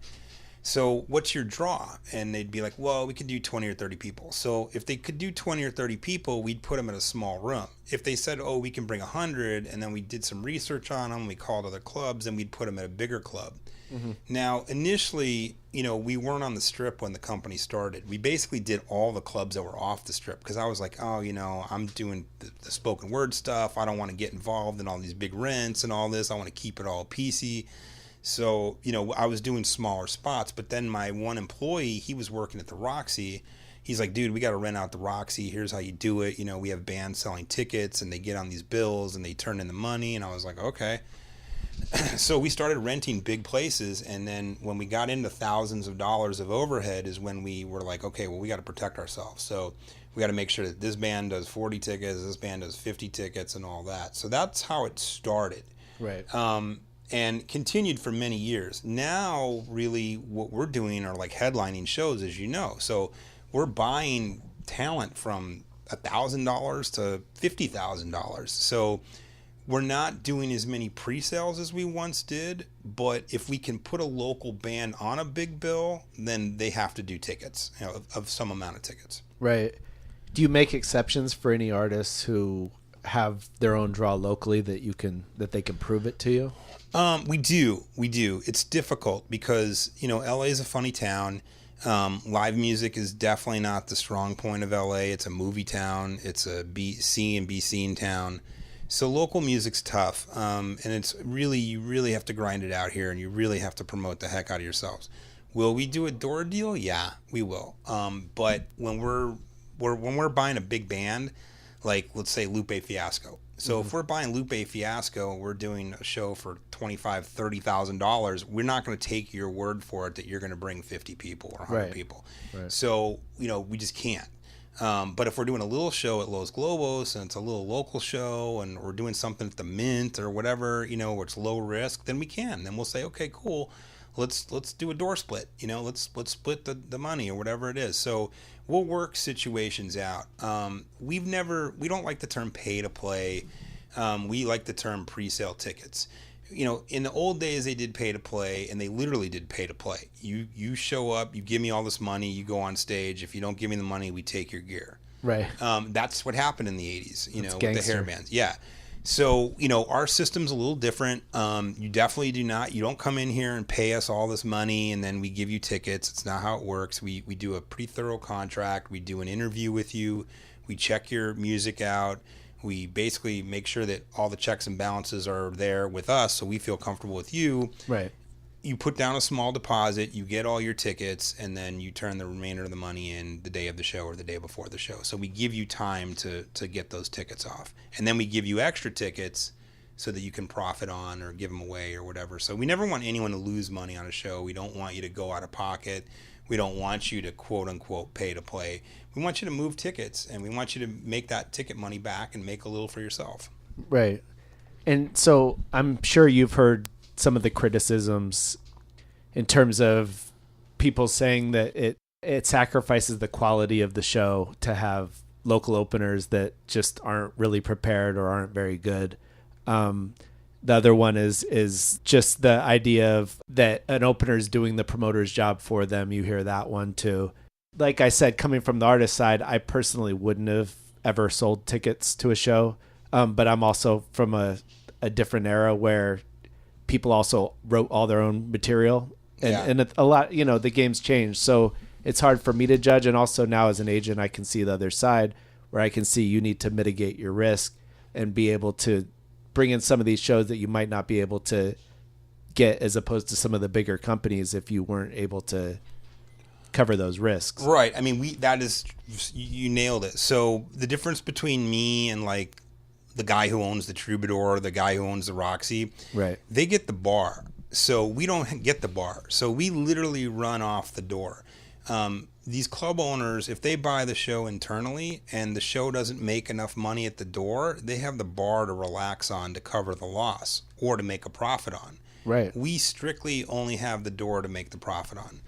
so what's your draw? And they'd be like, well, we could do 20 or 30 people. So if they could do 20 or 30 people, we'd put them in a small room. If they said, oh, we can bring 100, and then we did some research on them, we called other clubs, and we'd put them at a bigger club. Mm-hmm. Now, initially, we weren't on the Strip when the company started. We basically did all the clubs that were off the Strip because I was like, oh, I'm doing the spoken word stuff. I don't want to get involved in all these big rents and all this. I want to keep it all PC. So, I was doing smaller spots, but then my one employee, he was working at the Roxy. He's like, dude, we got to rent out the Roxy. Here's how you do it. We have bands selling tickets and they get on these bills and they turn in the money. And I was like, okay. So we started renting big places. And then when we got into thousands of dollars of overhead is when we were like, okay, well, we got to protect ourselves. So we got to make sure that this band does 40 tickets, this band does 50 tickets and all that. So that's how it started. Right. And continued for many years. Now, really, what we're doing are like headlining shows, as you know. So we're buying talent from $1,000 to $50,000. So we're not doing as many pre-sales as we once did. But if we can put a local band on a big bill, then they have to do tickets, of some amount of tickets. Right. Do you make exceptions for any artists who have their own draw locally that they can prove it to you? We do. It's difficult because, LA is a funny town. Live music is definitely not the strong point of LA. It's a movie town. It's a see and be seen town. So local music's tough. And it's really, you really have to grind it out here and you really have to promote the heck out of yourselves. Will we do a door deal? Yeah, we will. But when we're buying a big band, like let's say Lupe Fiasco. So if we're buying Lupe Fiasco, we're doing a show for $25,000, $30,000. We're not going to take your word for it that you're going to bring 50 people or 100 people. Right. So, we just can't. But if we're doing a little show at Los Globos and it's a little local show and we're doing something at the Mint or whatever, where it's low risk, then we can. Then we'll say, okay, cool. Let's do a door split. Let's split the money or whatever it is. So we'll work situations out. We don't like the term pay to play. We like the term pre-sale tickets. In the old days they did pay to play, and they literally did pay to play. You show up, you give me all this money, you go on stage. If you don't give me the money, we take your gear. Right. That's what happened in the 80s, with gangster. the hair bands. Yeah. So, our system's a little different. You definitely you don't come in here and pay us all this money and then we give you tickets. It's not how it works. We do a pretty thorough contract. We do an interview with you. We check your music out. We basically make sure that all the checks and balances are there with us so we feel comfortable with you. Right. You put down a small deposit, you get all your tickets, and then you turn the remainder of the money in the day of the show or the day before the show. So we give you time to get those tickets off. And then we give you extra tickets so that you can profit on or give them away or whatever. So we never want anyone to lose money on a show. We don't want you to go out of pocket. We don't want you to quote unquote pay to play. We want you to move tickets and we want you to make that ticket money back and make a little for yourself. Right. And so I'm sure you've heard some of the criticisms in terms of people saying that it sacrifices the quality of the show to have local openers that just aren't really prepared or aren't very good. The other one is just the idea of that an opener is doing the promoter's job for them. You hear that one too. Like I said, coming from the artist side, I personally wouldn't have ever sold tickets to a show. But I'm also from a different era where people also wrote all their own material and a lot, the game's changed. So it's hard for me to judge. And also now as an agent, I can see the other side where I can see you need to mitigate your risk and be able to bring in some of these shows that you might not be able to get as opposed to some of the bigger companies if you weren't able to cover those risks. Right. I mean, you nailed it. So the difference between me and like the guy who owns the Troubadour, the guy who owns the Roxy, right? They get the bar. So we don't get the bar. So we literally run off the door. These club owners, if they buy the show internally and the show doesn't make enough money at the door, they have the bar to relax on to cover the loss or to make a profit on. Right. We strictly only have the door to make the profit on.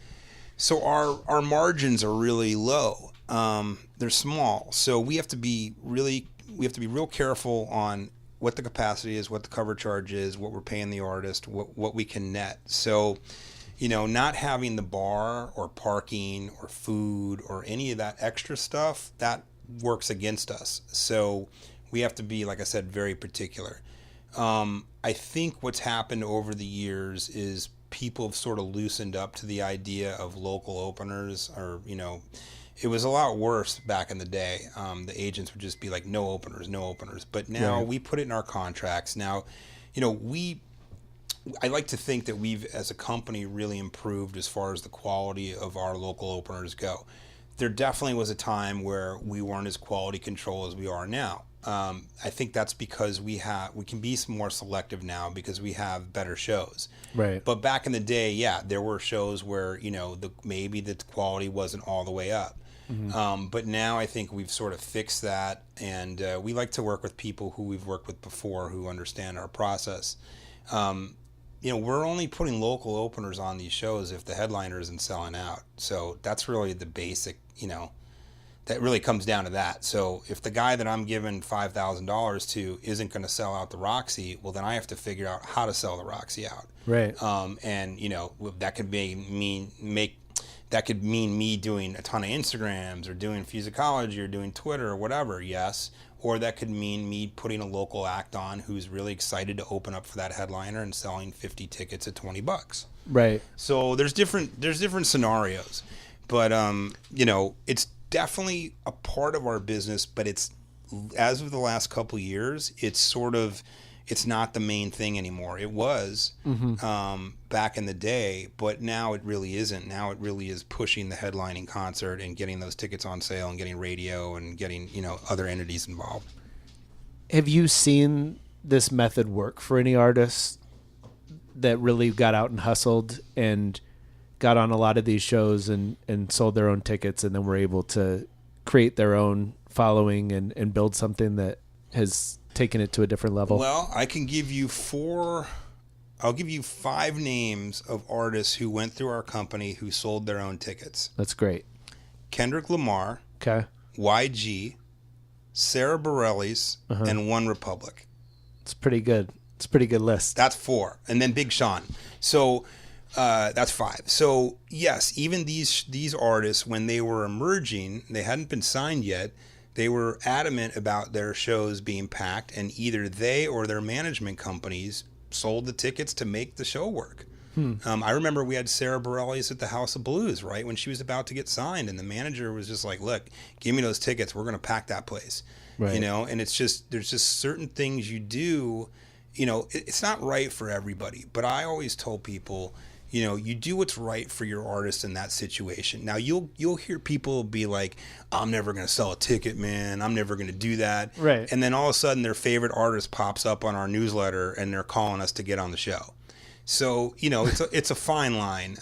So our margins are really low. They're small. So we have to be real careful on what the capacity is, what the cover charge is, what we're paying the artist, what we can net. So, not having the bar or parking or food or any of that extra stuff, that works against us. So we have to be, like I said, very particular. I think what's happened over the years is people have sort of loosened up to the idea of local openers, or, it was a lot worse back in the day. The agents would just be like, no openers. But now we put it in our contracts. Now, I like to think that we've, as a company, really improved as far as the quality of our local openers go. There definitely was a time where we weren't as quality control as we are now. I think that's because we can be more selective now because we have better shows. Right. But back in the day, there were shows where maybe the quality wasn't all the way up. Mm-hmm. But now I think we've sort of fixed that, and we like to work with people who we've worked with before who understand our process. We're only putting local openers on these shows if the headliner isn't selling out. So that's really the basic, that really comes down to that. So if the guy that I'm giving $5,000 to isn't going to sell out the Roxy, well, then I have to figure out how to sell the Roxy out. Right. And that could mean me doing a ton of Instagrams or doing Fusicology or doing Twitter or whatever. Yes. Or that could mean me putting a local act on who's really excited to open up for that headliner and selling 50 tickets at $20. Right. So there's different scenarios, but it's definitely a part of our business. But it's, as of the last couple of years, it's not the main thing anymore. It was back in the day, but now it really isn't. Now it really is pushing the headlining concert and getting those tickets on sale and getting radio and getting, other entities involved. Have you seen this method work for any artists that really got out and hustled and got on a lot of these shows and sold their own tickets and then were able to create their own following and build something that has taken it to a different level? Well, I can give you 5 names of artists who went through our company who sold their own tickets. That's great. Kendrick Lamar, okay, YG, Sarah Bareilles, and One Republic. It's pretty good. It's a pretty good list. That's 4. And then Big Sean. So that's 5. So yes, even these artists, when they were emerging, they hadn't been signed yet, they were adamant about their shows being packed, and either they or their management companies sold the tickets to make the show work. I remember we had Sarah Bareilles at the House of Blues, right, when she was about to get signed, and the manager was just like, look, give me those tickets. We're going to pack that place. Right. And it's just, there's just certain things you do, it's not right for everybody. But I always told people, you do what's right for your artist in that situation. Now you'll hear people be like, I'm never going to sell a ticket, man. I'm never going to do that. Right. And then all of a sudden their favorite artist pops up on our newsletter and they're calling us to get on the show. So, it's a fine line.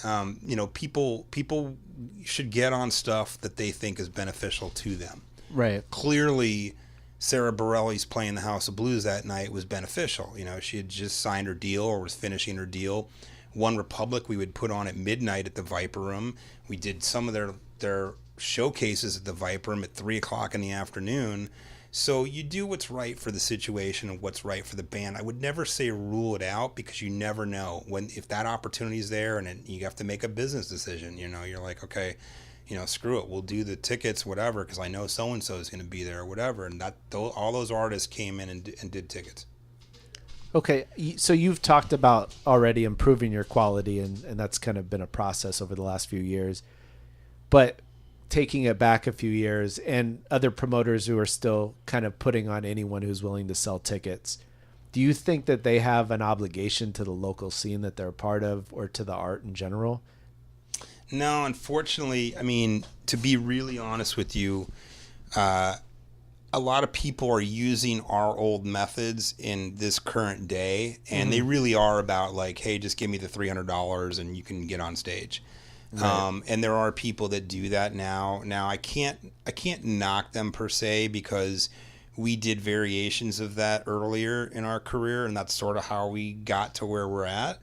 People should get on stuff that they think is beneficial to them. Right. Clearly, Sarah Bareilles playing the House of Blues that night was beneficial. She had just signed her deal or was finishing her deal. One Republic we would put on at midnight at the Viper Room. We did some of their showcases at the Viper Room at 3:00 in the afternoon. So you do what's right for the situation and what's right for the band. I would never say rule it out, because you never know if that opportunity is there, and you have to make a business decision. You're like, okay, screw it, we'll do the tickets, whatever, because I know so and so is going to be there or whatever. And all those artists came in and did tickets. Okay, so you've talked about already improving your quality, and that's kind of been a process over the last few years. But taking it back a few years, and other promoters who are still kind of putting on anyone who's willing to sell tickets, Do you think that they have an obligation to the local scene that they're a part of, or to the art in general? No, unfortunately, I mean, to be really honest with you, a lot of people are using our old methods in this current day, and they really are about like, hey, just give me the $300 and you can get on stage. Right. And there are people that do that now. Now I can't knock them per se, because we did variations of that earlier in our career, and that's sort of how we got to where we're at.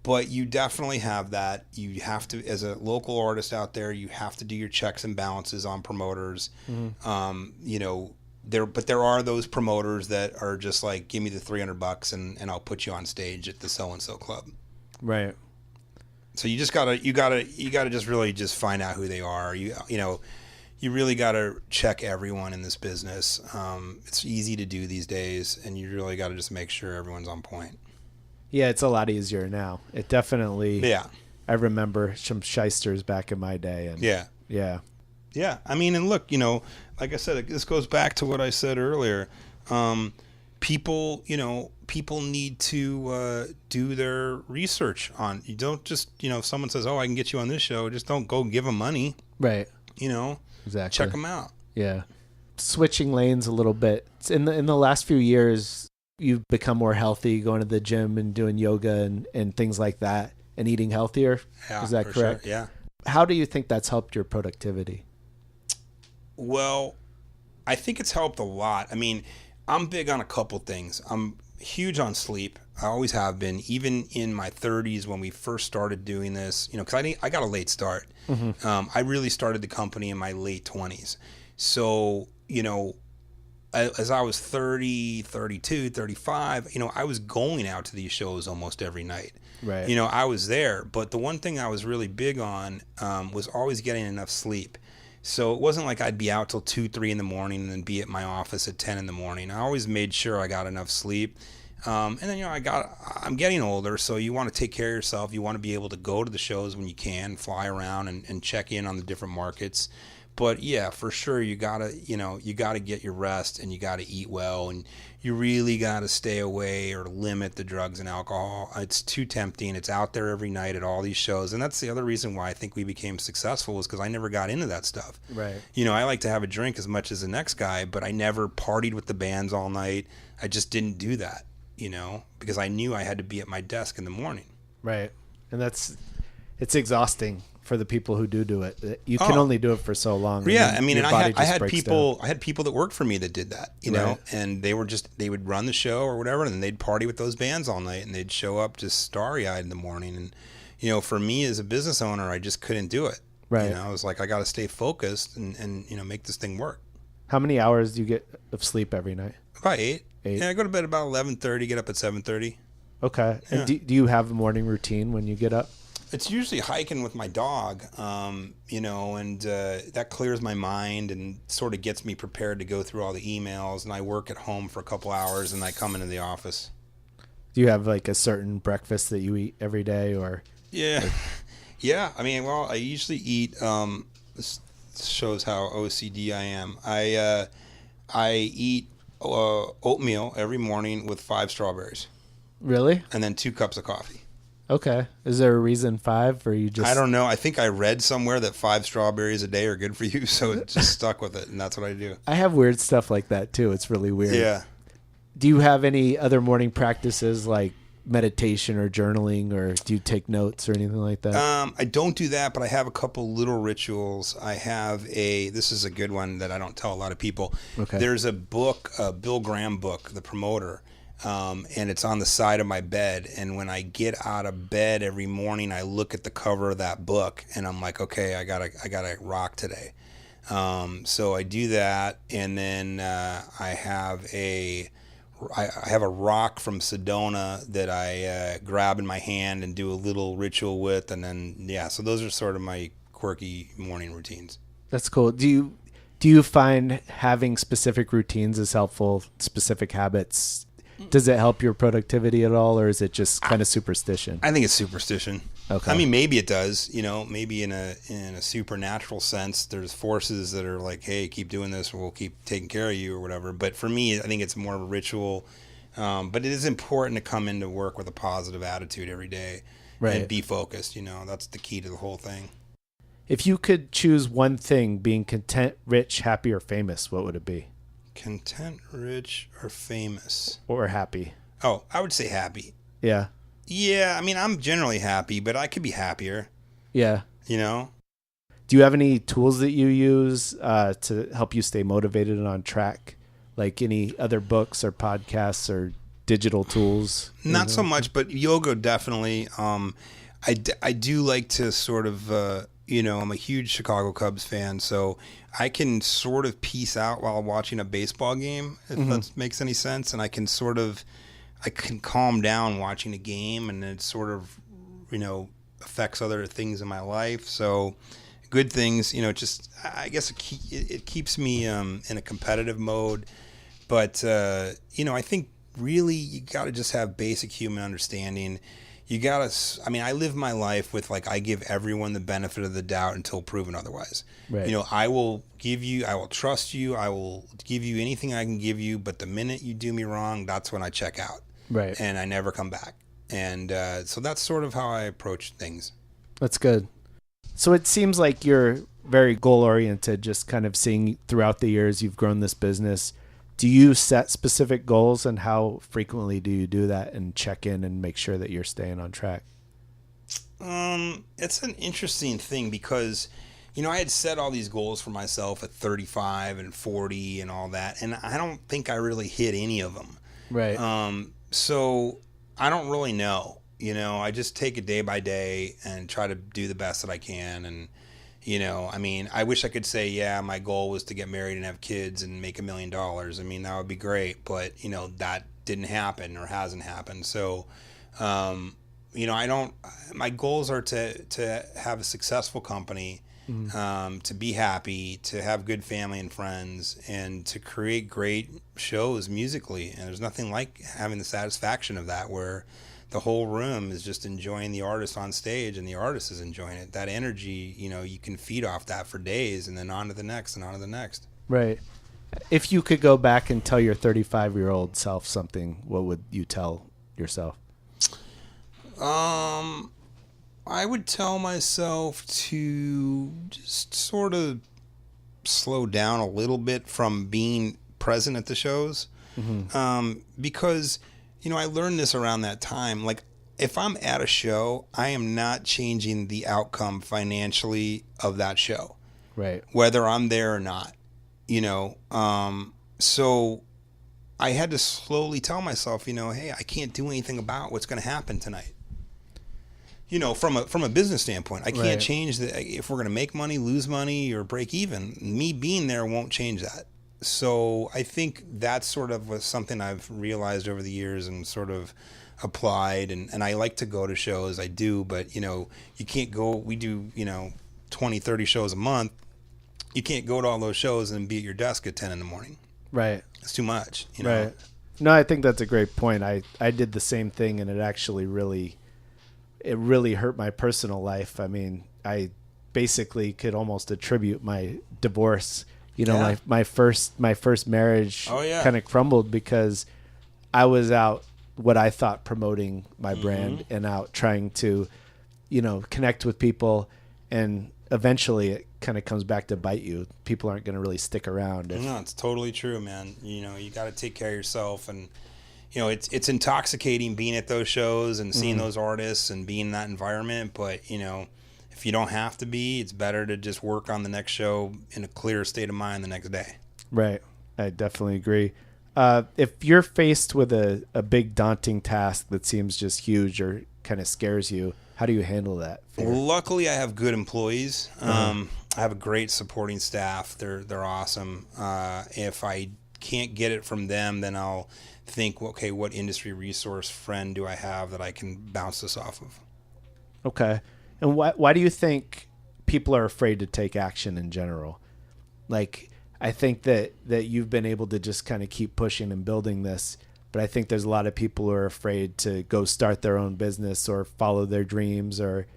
But you definitely have that. You have to, as a local artist out there, you have to do your checks and balances on promoters. You know, there are those promoters that are just like, give me the $300 and I'll put you on stage at the so and so club. Right. So you gotta just really just find out who they are. You know, you really gotta check everyone in this business. It's easy to do these days, and you really gotta just make sure everyone's on point. Yeah, it's a lot easier now. It definitely. Yeah. I remember some shysters back in my day, and yeah. I mean, and look, you know, like I said, this goes back to what I said earlier. People need to do their research on. You don't just, you know, if someone says, "Oh, I can get you on this show," just don't go give them money. Right. You know. Exactly. Check them out. Yeah. Switching lanes a little bit. In the last few years, you've become more healthy, going to the gym and doing yoga and things like that, and eating healthier. Yeah, is that correct? Sure. Yeah. How do you think that's helped your productivity? Well, I think it's helped a lot. I mean, I'm big on a couple things. I'm huge on sleep. I always have been, even in my 30s when we first started doing this, you know, because I got a late start. I really started the company in my late 20s. So, you know, as I was 30, 32, 35, you know, I was going out to these shows almost every night. Right. You know, I was there. But the one thing I was really big on was always getting enough sleep. So it wasn't like I'd be out till 2, 3 in the morning and then be at my office at 10 in the morning. I always made sure I got enough sleep. And then, you know, I'm getting older, so you want to take care of yourself. You want to be able to go to the shows when you can, fly around and check in on the different markets. But yeah, for sure, you gotta get your rest, and you gotta eat well, and you really gotta stay away or limit the drugs and alcohol. It's too tempting. It's out there every night at all these shows, and that's the other reason why I think we became successful, was because I never got into that stuff. Right. You know, I like to have a drink as much as the next guy, but I never partied with the bands all night. I just didn't do that, you know, because I knew I had to be at my desk in the morning. Right. And it's exhausting for the people who do it. You can only do it for so long. Yeah, I mean, and I had people that worked for me that did that, you know, and they would run the show or whatever, and then they'd party with those bands all night, and they'd show up just starry-eyed in the morning. And, you know, for me as a business owner, I just couldn't do it. Right. You know, I was like, I got to stay focused and, you know, make this thing work. How many hours do you get of sleep every night? About 8. Yeah, I go to bed about 11:30, get up at 7:30. Okay. Yeah. And do you have a morning routine when you get up? It's usually hiking with my dog, you know, and that clears my mind and sort of gets me prepared to go through all the emails. And I work at home for a couple hours, and I come into the office. Do you have like a certain breakfast that you eat every day, or? Yeah, yeah. I mean, well, I usually eat. This shows how OCD I am. I eat oatmeal every morning with 5 strawberries. Really? And then 2 cups of coffee. Okay. Is there a reason 5, or you just? I don't know. I think I read somewhere that 5 strawberries a day are good for you, so it just stuck with it, and that's what I do. I have weird stuff like that too. It's really weird. Yeah. Do you have any other morning practices like meditation or journaling, or do you take notes or anything like that? I don't do that, but I have a couple little rituals. I have this is a good one that I don't tell a lot of people. Okay. There's a book, a Bill Graham book, The Promoter. And it's on the side of my bed. And when I get out of bed every morning, I look at the cover of that book, and I'm like, okay, I gotta rock today. So I do that, and then I have a rock from Sedona that I grab in my hand and do a little ritual with, and then so those are sort of my quirky morning routines. That's cool. Do you find having specific routines is helpful? Specific habits? Does it help your productivity at all, or is it just kind of superstition? I think it's superstition. Okay. I mean, maybe it does. You know, maybe in a supernatural sense, there's forces that are like, hey, keep doing this, or we'll keep taking care of you, or whatever. But for me, I think it's more of a ritual. But it is important to come into work with a positive attitude every day and be focused. That's the key to the whole thing. If you could choose one thing, being content, rich, happy, or famous, what would it be? Content, rich, or famous? Or happy? Oh, I would say happy. Yeah. Yeah, I mean, I'm generally happy, but I could be happier. Yeah. Do you have any tools that you use to help you stay motivated and on track? Like any other books or podcasts or digital tools? Not so much, but yoga definitely. I do like to sort of, I'm a huge Chicago Cubs fan, so I can sort of peace out while watching a baseball game, if that makes any sense. And I can calm down watching a game, and it sort of, affects other things in my life. So good things, just, I guess it keeps me in a competitive mode. But, I think really you got to just have basic human understanding. You got to, I live my life with I give everyone the benefit of the doubt until proven otherwise. Right. I will trust you. I will give you anything I can give you. But the minute you do me wrong, that's when I check out. Right. And I never come back. And so that's sort of how I approach things. That's good. So it seems like you're very goal oriented, just kind of seeing throughout the years you've grown this business. Do you set specific goals, and how frequently do you do that and check in and make sure that you're staying on track? It's an interesting thing because, I had set all these goals for myself at 35 and 40 and all that, and I don't think I really hit any of them. Right. So I don't really know. I just take it day by day and try to do the best that I can. And, I wish I could say, yeah, my goal was to get married and have kids and make $1 million. That would be great. But, that didn't happen or hasn't happened. So, my goals are to have a successful company, to be happy, to have good family and friends, and to create great shows musically. And there's nothing like having the satisfaction of that, where the whole room is just enjoying the artist on stage and the artist is enjoying it. That energy, you can feed off that for days, and then on to the next and on to the next. Right. If you could go back and tell your 35-year-old self something, what would you tell yourself? I would tell myself to just sort of slow down a little bit from being present at the shows. Because I learned this around that time. If I'm at a show, I am not changing the outcome financially of that show. Right. Whether I'm there or not. So I had to slowly tell myself, hey, I can't do anything about what's going to happen tonight. From a business standpoint, I can't change if we're going to make money, lose money, or break even. Me being there won't change that. So I think that's sort of something I've realized over the years and sort of applied. And I like to go to shows. I do, but, you can't go. We do, 20, 30 shows a month. You can't go to all those shows and be at your desk at 10 in the morning. Right. It's too much. Right. No, I think that's a great point. I did the same thing, and it actually really hurt my personal life. I basically could almost attribute my divorce. My first marriage kind of crumbled because I was out what I thought promoting my brand and out trying to, connect with people, and eventually it kind of comes back to bite you. People aren't going to really stick around. No, it's totally true, man. You got to take care of yourself, and it's intoxicating being at those shows and seeing those artists and being in that environment. But if you don't have to be, it's better to just work on the next show in a clear state of mind the next day. Right. I definitely agree. If you're faced with a big daunting task that seems just huge or kind of scares you, how do you handle that? Luckily, I have good employees. I have a great supporting staff. They're awesome. If I can't get it from them, then I'll think, okay, what industry resource friend do I have that I can bounce this off of? Okay. And why do you think people are afraid to take action in general? I think that you've been able to just kind of keep pushing and building this, but I think there's a lot of people who are afraid to go start their own business or follow their dreams, or,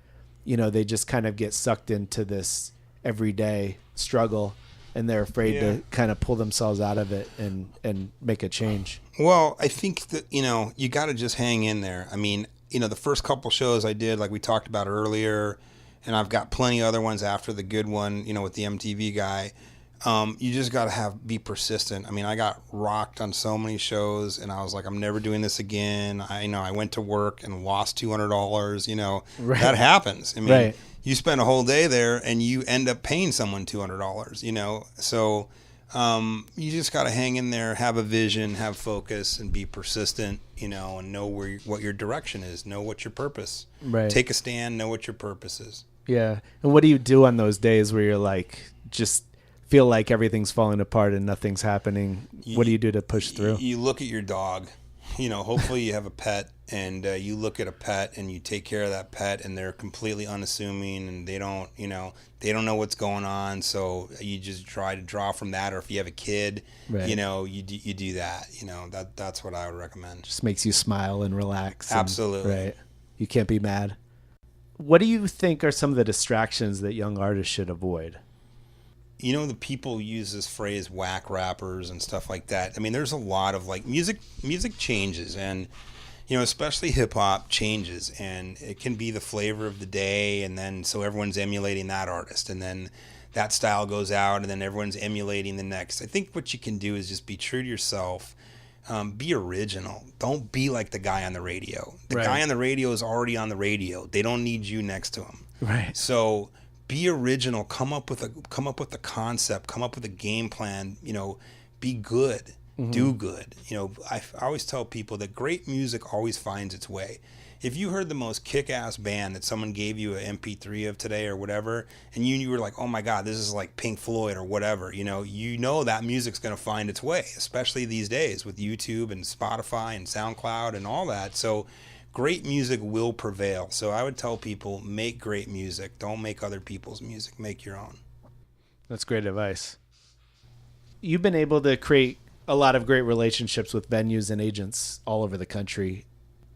they just kind of get sucked into this everyday struggle and they're afraid to kind of pull themselves out of it and make a change. Well, I think that, you got to just hang in there. I mean, the first couple shows I did, like we talked about earlier, and I've got plenty of other ones after the good one, with the MTV guy. You just got to be persistent. I mean, I got rocked on so many shows, and I was like, I'm never doing this again. I went to work and lost $200. Right. That happens. I mean, right. You spend a whole day there, and you end up paying someone $200. So you just got to hang in there, have a vision, have focus, and be persistent. And know what your direction is. Know what your purpose. Right. Take a stand. Know what your purpose is. Yeah. And what do you do on those days where you're like just feel like everything's falling apart and nothing's happening? What do you do to push through? You look at your dog. Hopefully you have a pet, and you look at a pet and you take care of that pet, and they're completely unassuming, and they don't know what's going on. So you just try to draw from that. Or if you have a kid, right. You do that. That's what I would recommend. Just makes you smile and relax. Absolutely. Right. You can't be mad. What do you think are some of the distractions that young artists should avoid? The people use this phrase whack rappers and stuff like that. I mean, there's a lot of music changes, and especially hip hop changes, and it can be the flavor of the day, and then so everyone's emulating that artist, and then that style goes out, and then everyone's emulating the next. I think what you can do is just be true to yourself. Be original. Don't be like the guy on the radio. The guy on the radio is already on the radio. They don't need you next to him. Right. So be original. Come up with a concept. Come up with a game plan. Be good. Mm-hmm. Do good. I always tell people that great music always finds its way. If you heard the most kick-ass band that someone gave you an MP3 of today or whatever, and you were like, oh my God, this is like Pink Floyd or whatever, that music's going to find its way, especially these days with YouTube and Spotify and SoundCloud and all that. So great music will prevail. So I would tell people, make great music. Don't make other people's music. Make your own. That's great advice. You've been able to create a lot of great relationships with venues and agents all over the country.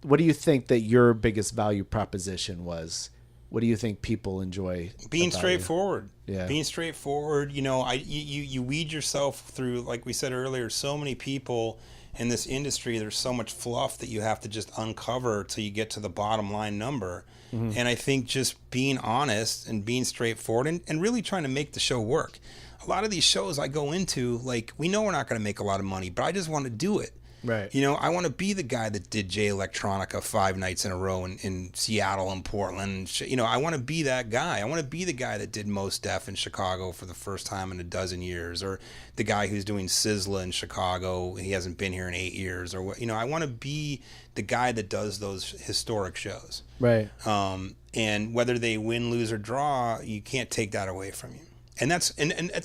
What do you think that your biggest value proposition was? What do you think people enjoy? Being straightforward. Yeah. Being straightforward. You weed yourself through, like we said earlier, so many people in this industry. There's so much fluff that you have to just uncover till you get to the bottom line number. Mm-hmm. And I think just being honest and being straightforward and really trying to make the show work. A lot of these shows I go into, we know we're not going to make a lot of money, but I just want to do it. Right. I want to be the guy that did J Electronica 5 nights in a row in Seattle and Portland. I want to be that guy. I want to be the guy that did Mos Def in Chicago for the first time in a dozen years, or the guy who's doing Sizzla in Chicago. He hasn't been here in 8 years, or what. I want to be the guy that does those historic shows. Right. And whether they win, lose, or draw, you can't take that away from you. And that's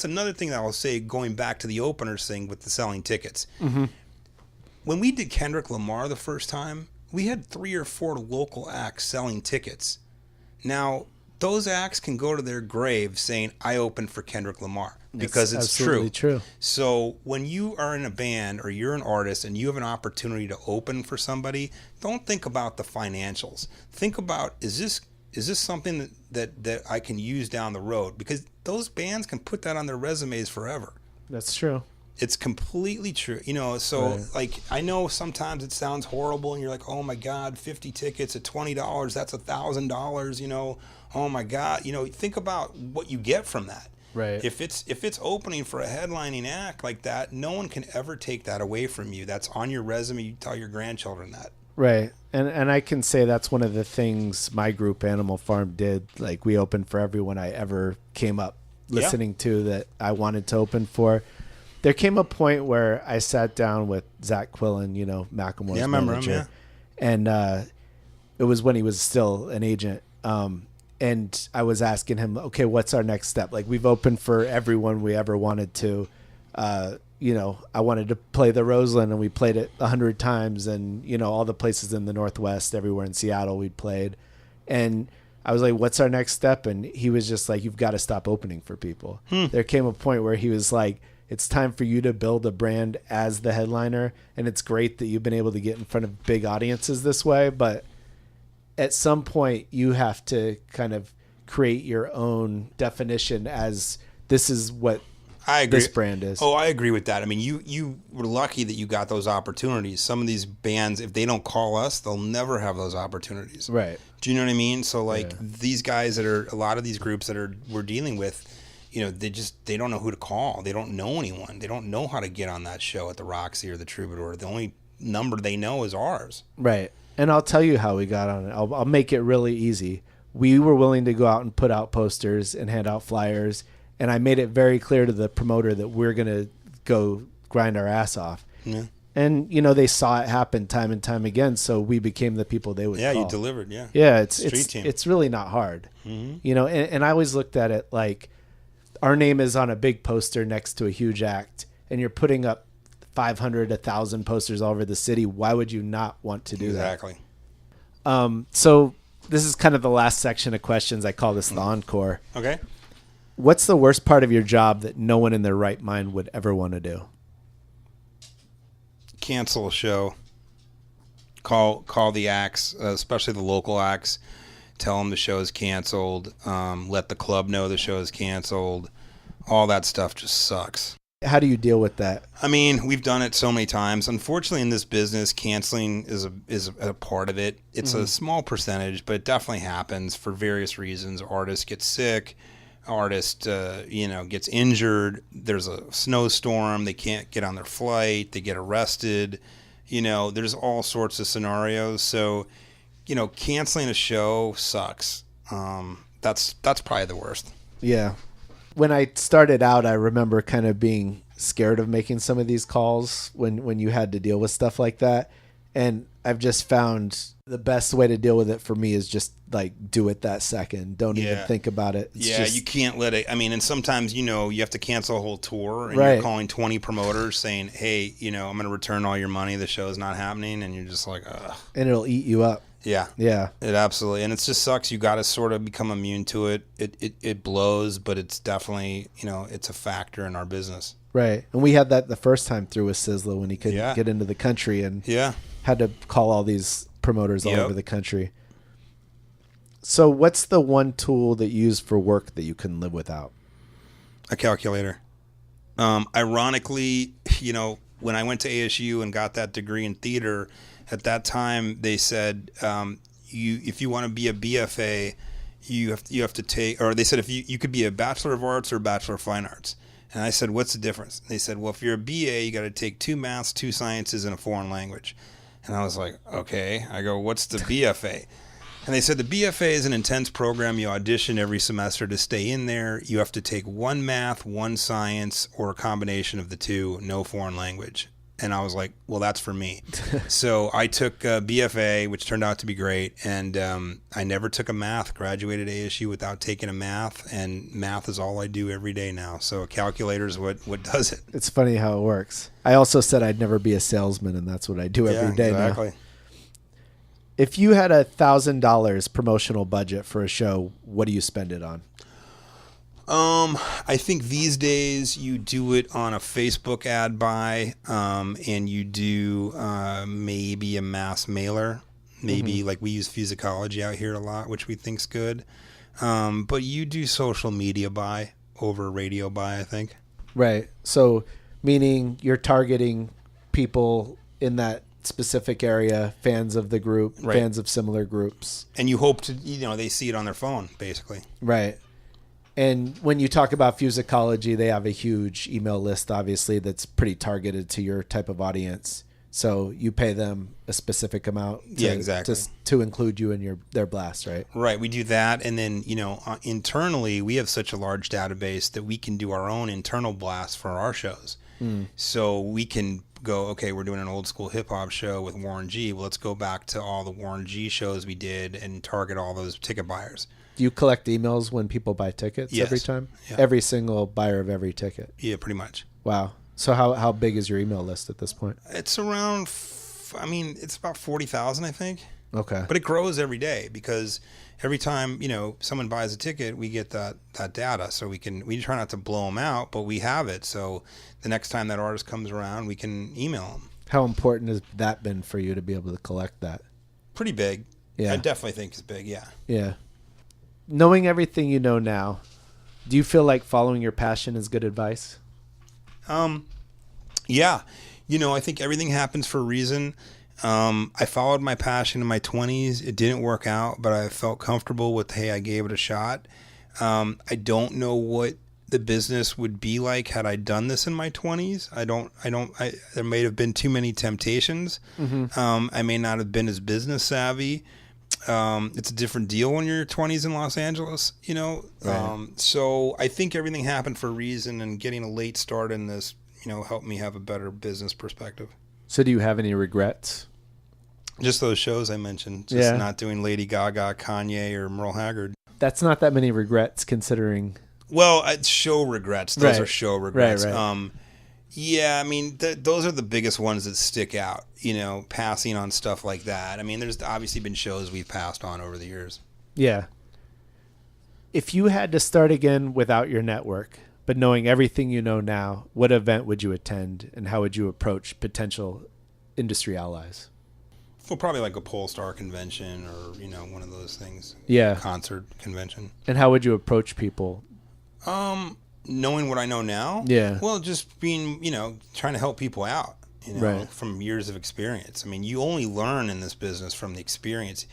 another thing that I'll say, going back to the openers thing with the selling tickets. Mm-hmm. When we did Kendrick Lamar the first time, we had 3 or 4 local acts selling tickets. Now, those acts can go to their grave saying, I opened for Kendrick Lamar, because it's true. So when you are in a band or you're an artist and you have an opportunity to open for somebody, don't think about the financials. Think about, is this something that I can use down the road? Because those bands can put that on their resumes forever. That's true. It's completely true. I know sometimes it sounds horrible and you're like, oh my God, 50 tickets at $20, that's $1,000, oh my God. Think about what you get from that. Right. If it's opening for a headlining act like that, no one can ever take that away from you. That's on your resume. You tell your grandchildren that. Right. And I can say that's one of the things my group Animal Farm did. We opened for everyone I ever came up listening to that I wanted to open for. There came a point where I sat down with Zach Quillen, Macklemore's manager. Him, and it was when he was still an agent. And I was asking him, okay, what's our next step? We've opened for everyone we ever wanted to. I wanted to play the Roseland, and we played it 100 times, and, all the places in the Northwest, everywhere in Seattle we'd played. And I was like, what's our next step? And he was just like, you've got to stop opening for people. There came a point where he was like, it's time for you to build a brand as the headliner. And it's great that you've been able to get in front of big audiences this way. But at some point, you have to kind of create your own definition as this is what I agree. this brand is. Oh, I agree with that. I mean, you were lucky that you got those opportunities. Some of these bands, if they don't call us, they'll never have those opportunities. Right. Do you know what I mean? So like these guys a lot of these groups that we're dealing with, you know, they don't know who to call. They don't know anyone. They don't know how to get on that show at the Roxy or the Troubadour. The only number they know is ours. Right. And I'll tell you how we got on it. I'll make it really easy. We were willing to go out and put out posters and hand out flyers. And I made it very clear to the promoter that we're going to go grind our ass off. Yeah. And, you know, they saw it happen time and time again. So we became the people they would call. Yeah, you delivered, yeah. Yeah, team. It's really not hard. Mm-hmm. You know, and I always looked at it like our name is on a big poster next to a huge act. And you're putting up 500, 1,000 posters all over the city. Why would you not want to do that? Exactly. So this is kind of the last section of questions. I call this the encore. Okay. What's the worst part of your job that no one in their right mind would ever want to do? Cancel a show. Call the acts, especially the local acts. Tell them the show is canceled. Let the club know the show is canceled. All that stuff just sucks. How do you deal with that? I mean, we've done it so many times. Unfortunately, in this business, canceling is a part of it. It's a small percentage, but it definitely happens for various reasons. Artists get sick. Artist, gets injured. There's a snowstorm. They can't get on their flight. They get arrested. You know, there's all sorts of scenarios. So, you know, canceling a show sucks. That's probably the worst. Yeah. When I started out, I remember kind of being scared of making some of these calls when you had to deal with stuff like that. And I've just found the best way to deal with it for me is just like do it that second. Don't even think about it. It's you can't let it. I mean, and sometimes, you know, you have to cancel a whole tour and you're calling 20 promoters saying, hey, you know, I'm going to return all your money. The show's not happening. And you're just like, ugh. And it'll eat you up. Yeah. Yeah. It absolutely. And it just sucks. You got to sort of become immune to it. It blows, but it's definitely, you know, it's a factor in our business. Right. And we had that the first time through with Sizzla when he couldn't get into the country and had to call all these promoters all over the country. So what's the one tool that you use for work that you couldn't live without? A calculator. Ironically, you know, when I went to ASU and got that degree in theater, at that time they said, if you want to be a BFA, you have to take, or they said if you could be a Bachelor of Arts or Bachelor of Fine Arts. And I said, what's the difference? And they said, well, if you're a BA, you got to take 2 maths, 2 sciences, and a foreign language. And I was like, okay. I go, what's the BFA? And they said the BFA is an intense program. You audition every semester to stay in there. You have to take 1 math, 1 science, or a combination of the 2, no foreign language. And I was like, well, that's for me. So I took BFA, which turned out to be great. And I never took a math, graduated ASU without taking a math. And math is all I do every day now. So a calculator is what does it. It's funny how it works. I also said I'd never be a salesman, and that's what I do every day exactly. now. If you had $1,000 promotional budget for a show, what do you spend it on? I think these days you do it on a Facebook ad buy, and you do maybe a mass mailer. Maybe like we use Fusicology out here a lot, which we think's good. But you do social media buy over radio buy, I think. Right. So meaning you're targeting people in that specific area, fans of the group, fans of similar groups. And you hope to, you know, they see it on their phone, basically. Right. And when you talk about Fusicology, they have a huge email list, obviously, that's pretty targeted to your type of audience. So you pay them a specific amount to include you in their blast, right? Right. We do that. And then, you know, internally, we have such a large database that we can do our own internal blast for our shows. So we can go, okay, we're doing an old school hip hop show with Warren G. Well, let's go back to all the Warren G shows we did and target all those ticket buyers. Do you collect emails when people buy tickets every time? Yeah. Every single buyer of every ticket? Yeah, pretty much. Wow. So how big is your email list at this point? It's around, it's about 40,000, I think. Okay. But it grows every day because every time, you know, someone buys a ticket, we get that data. So we try not to blow them out, but we have it. So the next time that artist comes around, we can email them. How important has that been for you to be able to collect that? Pretty big. Yeah. I definitely think it's big, yeah. Yeah. Knowing everything you know now, do you feel like following your passion is good advice? Yeah. I think everything happens for a reason. I followed my passion in my 20s. It didn't work out, but I felt comfortable with, hey, I gave it a shot. I don't know what the business would be like had I done this in my 20s. There may have been too many temptations. I may not have been as business savvy. It's a different deal when you're 20s in Los Angeles, Right. So I think everything happened for a reason, and getting a late start in this, helped me have a better business perspective. So do you have any regrets? Just those shows I mentioned. Just not doing Lady Gaga, Kanye, or Merle Haggard. That's not that many regrets considering. Well, show regrets. Those are show regrets. Right. Yeah, I mean, those are the biggest ones that stick out, passing on stuff like that. I mean, there's obviously been shows we've passed on over the years. Yeah. If you had to start again without your network, but knowing everything you know now, what event would you attend and how would you approach potential industry allies? Well, probably like a Polestar convention or, one of those things. Yeah. Concert convention. And how would you approach people? Knowing what I know now? Yeah. Well, just being, trying to help people out, Right. from years of experience. I mean, you only learn in this business from the experience.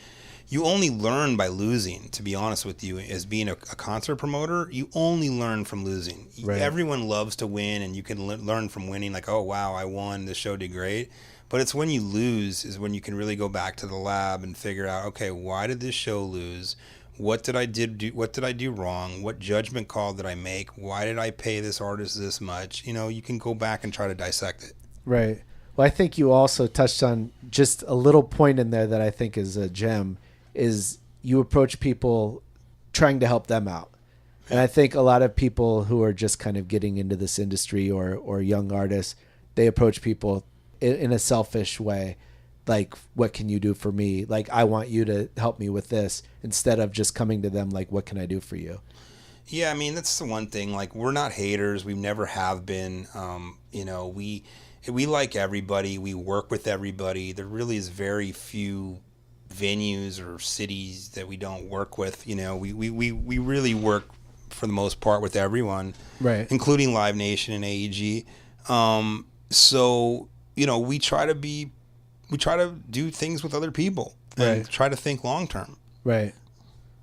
You only learn by losing, to be honest with you. As being a concert promoter, you only learn from losing. Right. Everyone loves to win, and you can learn from winning, like, oh, wow, I won, the show did great. But it's when you lose is when you can really go back to the lab and figure out, okay, why did this show lose? What did I do wrong? What judgment call did I make? Why did I pay this artist this much? You can go back and try to dissect it. Right. Well, I think you also touched on just a little point in there that I think is a gem, is you approach people trying to help them out. And I think a lot of people who are just kind of getting into this industry or young artists, they approach people in a selfish way. Like, what can you do for me? Like, I want you to help me with this, instead of just coming to them like, what can I do for you? Yeah, I mean, that's the one thing. Like, we're not haters. We never have been. We like everybody. We work with everybody. There really is very few venues or cities that we don't work with. We really work for the most part with everyone, right? Including Live Nation and AEG. So we try to do things with other people and try to think long term. Right.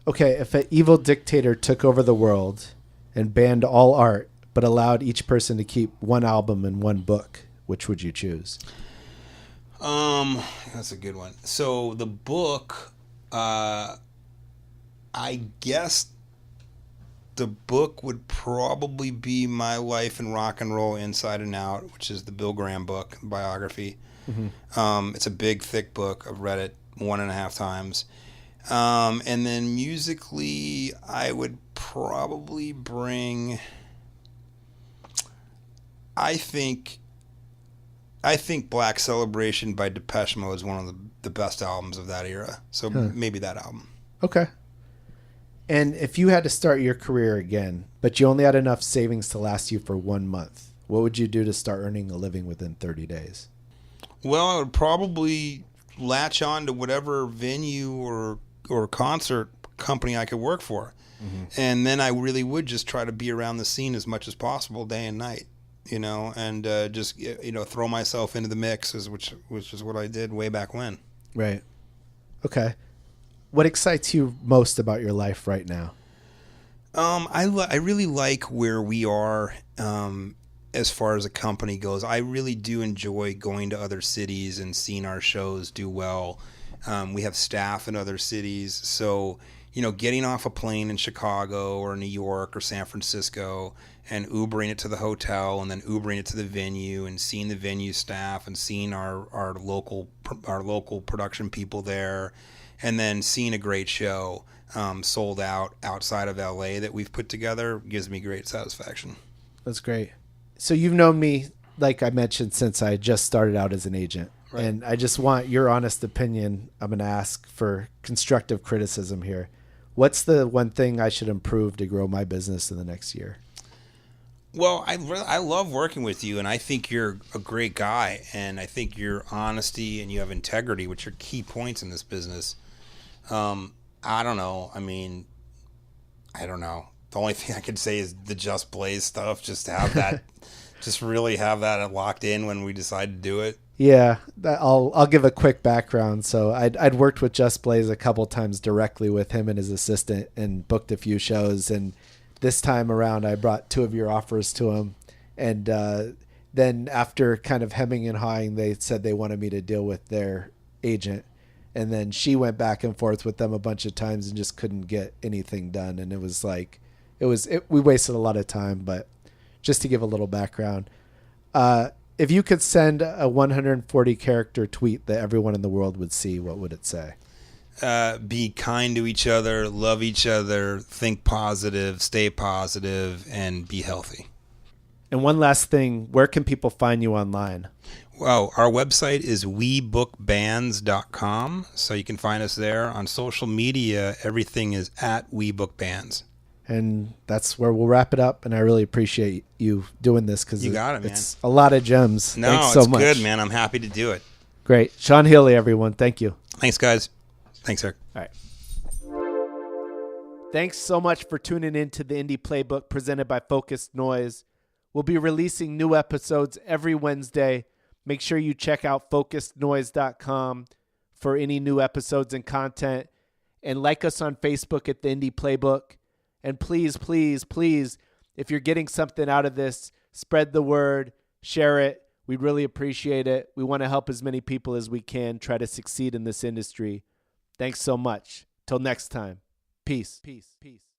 Okay, if an evil dictator took over the world and banned all art, but allowed each person to keep one album and one book, which would you choose? That's a good one. So the book, I guess the book would probably be My Life in Rock and Roll Inside and Out, which is the Bill Graham book, biography. Mm-hmm. It's a big, thick book. I've read it 1.5 times. And then musically, I would probably bring, I think Black Celebration by Depeche Mode is one of the best albums of that era. So maybe that album. Okay. And if you had to start your career again, but you only had enough savings to last you for 1 month, what would you do to start earning a living within 30 days? Well, I would probably latch on to whatever venue or concert company I could work for. Mm-hmm. And then I really would just try to be around the scene as much as possible, day and night, and just, throw myself into the mix, which is what I did way back when. Right. Okay. What excites you most about your life right now? I really like where we are as far as a company goes. I really do enjoy going to other cities and seeing our shows do well. We have staff in other cities. So, getting off a plane in Chicago or New York or San Francisco and Ubering it to the hotel and then Ubering it to the venue and seeing the venue staff and seeing our local production people there, and then seeing a great show sold out outside of LA that we've put together gives me great satisfaction. That's great. So you've known me, like I mentioned, since I just started out as an agent. Right. And I just want your honest opinion. I'm going to ask for constructive criticism here. What's the one thing I should improve to grow my business in the next year? Well, I love working with you, and I think you're a great guy, and I think your honesty and you have integrity, which are key points in this business. I don't know. I mean, I don't know. The only thing I could say is the Just Blaze stuff, just to have that Just really have that locked in when we decide to do it. Yeah, I'll give a quick background. So I'd worked with Just Blaze a couple times directly with him and his assistant and booked a few shows. And this time around, I brought 2 of your offers to him. And then after kind of hemming and hawing, they said they wanted me to deal with their agent. And then she went back and forth with them a bunch of times and just couldn't get anything done. And it was like, we wasted a lot of time. But just to give a little background, if you could send a 140 character tweet that everyone in the world would see, what would it say? Be kind to each other, love each other, think positive, stay positive, and be healthy. And one last thing, where can people find you online? Well, our website is webookbands.com, so you can find us there. On social media, everything is at webookbands. And that's where we'll wrap it up. And I really appreciate you doing this because You got it, man. It's a lot of gems. No, Thanks so it's much. good, man. I'm happy to do it. Great. Sean Healy, everyone. Thank you. Thanks, guys. Thanks, Eric. All right. Thanks so much for tuning in to the Indie Playbook presented by Focused Noise. We'll be releasing new episodes every Wednesday. Make sure you check out focusednoise.com for any new episodes and content. And like us on Facebook at the Indie Playbook. And please, please, please, if you're getting something out of this, spread the word, share it. We'd really appreciate it. We want to help as many people as we can try to succeed in this industry. Thanks so much. Till next time. Peace. Peace. Peace.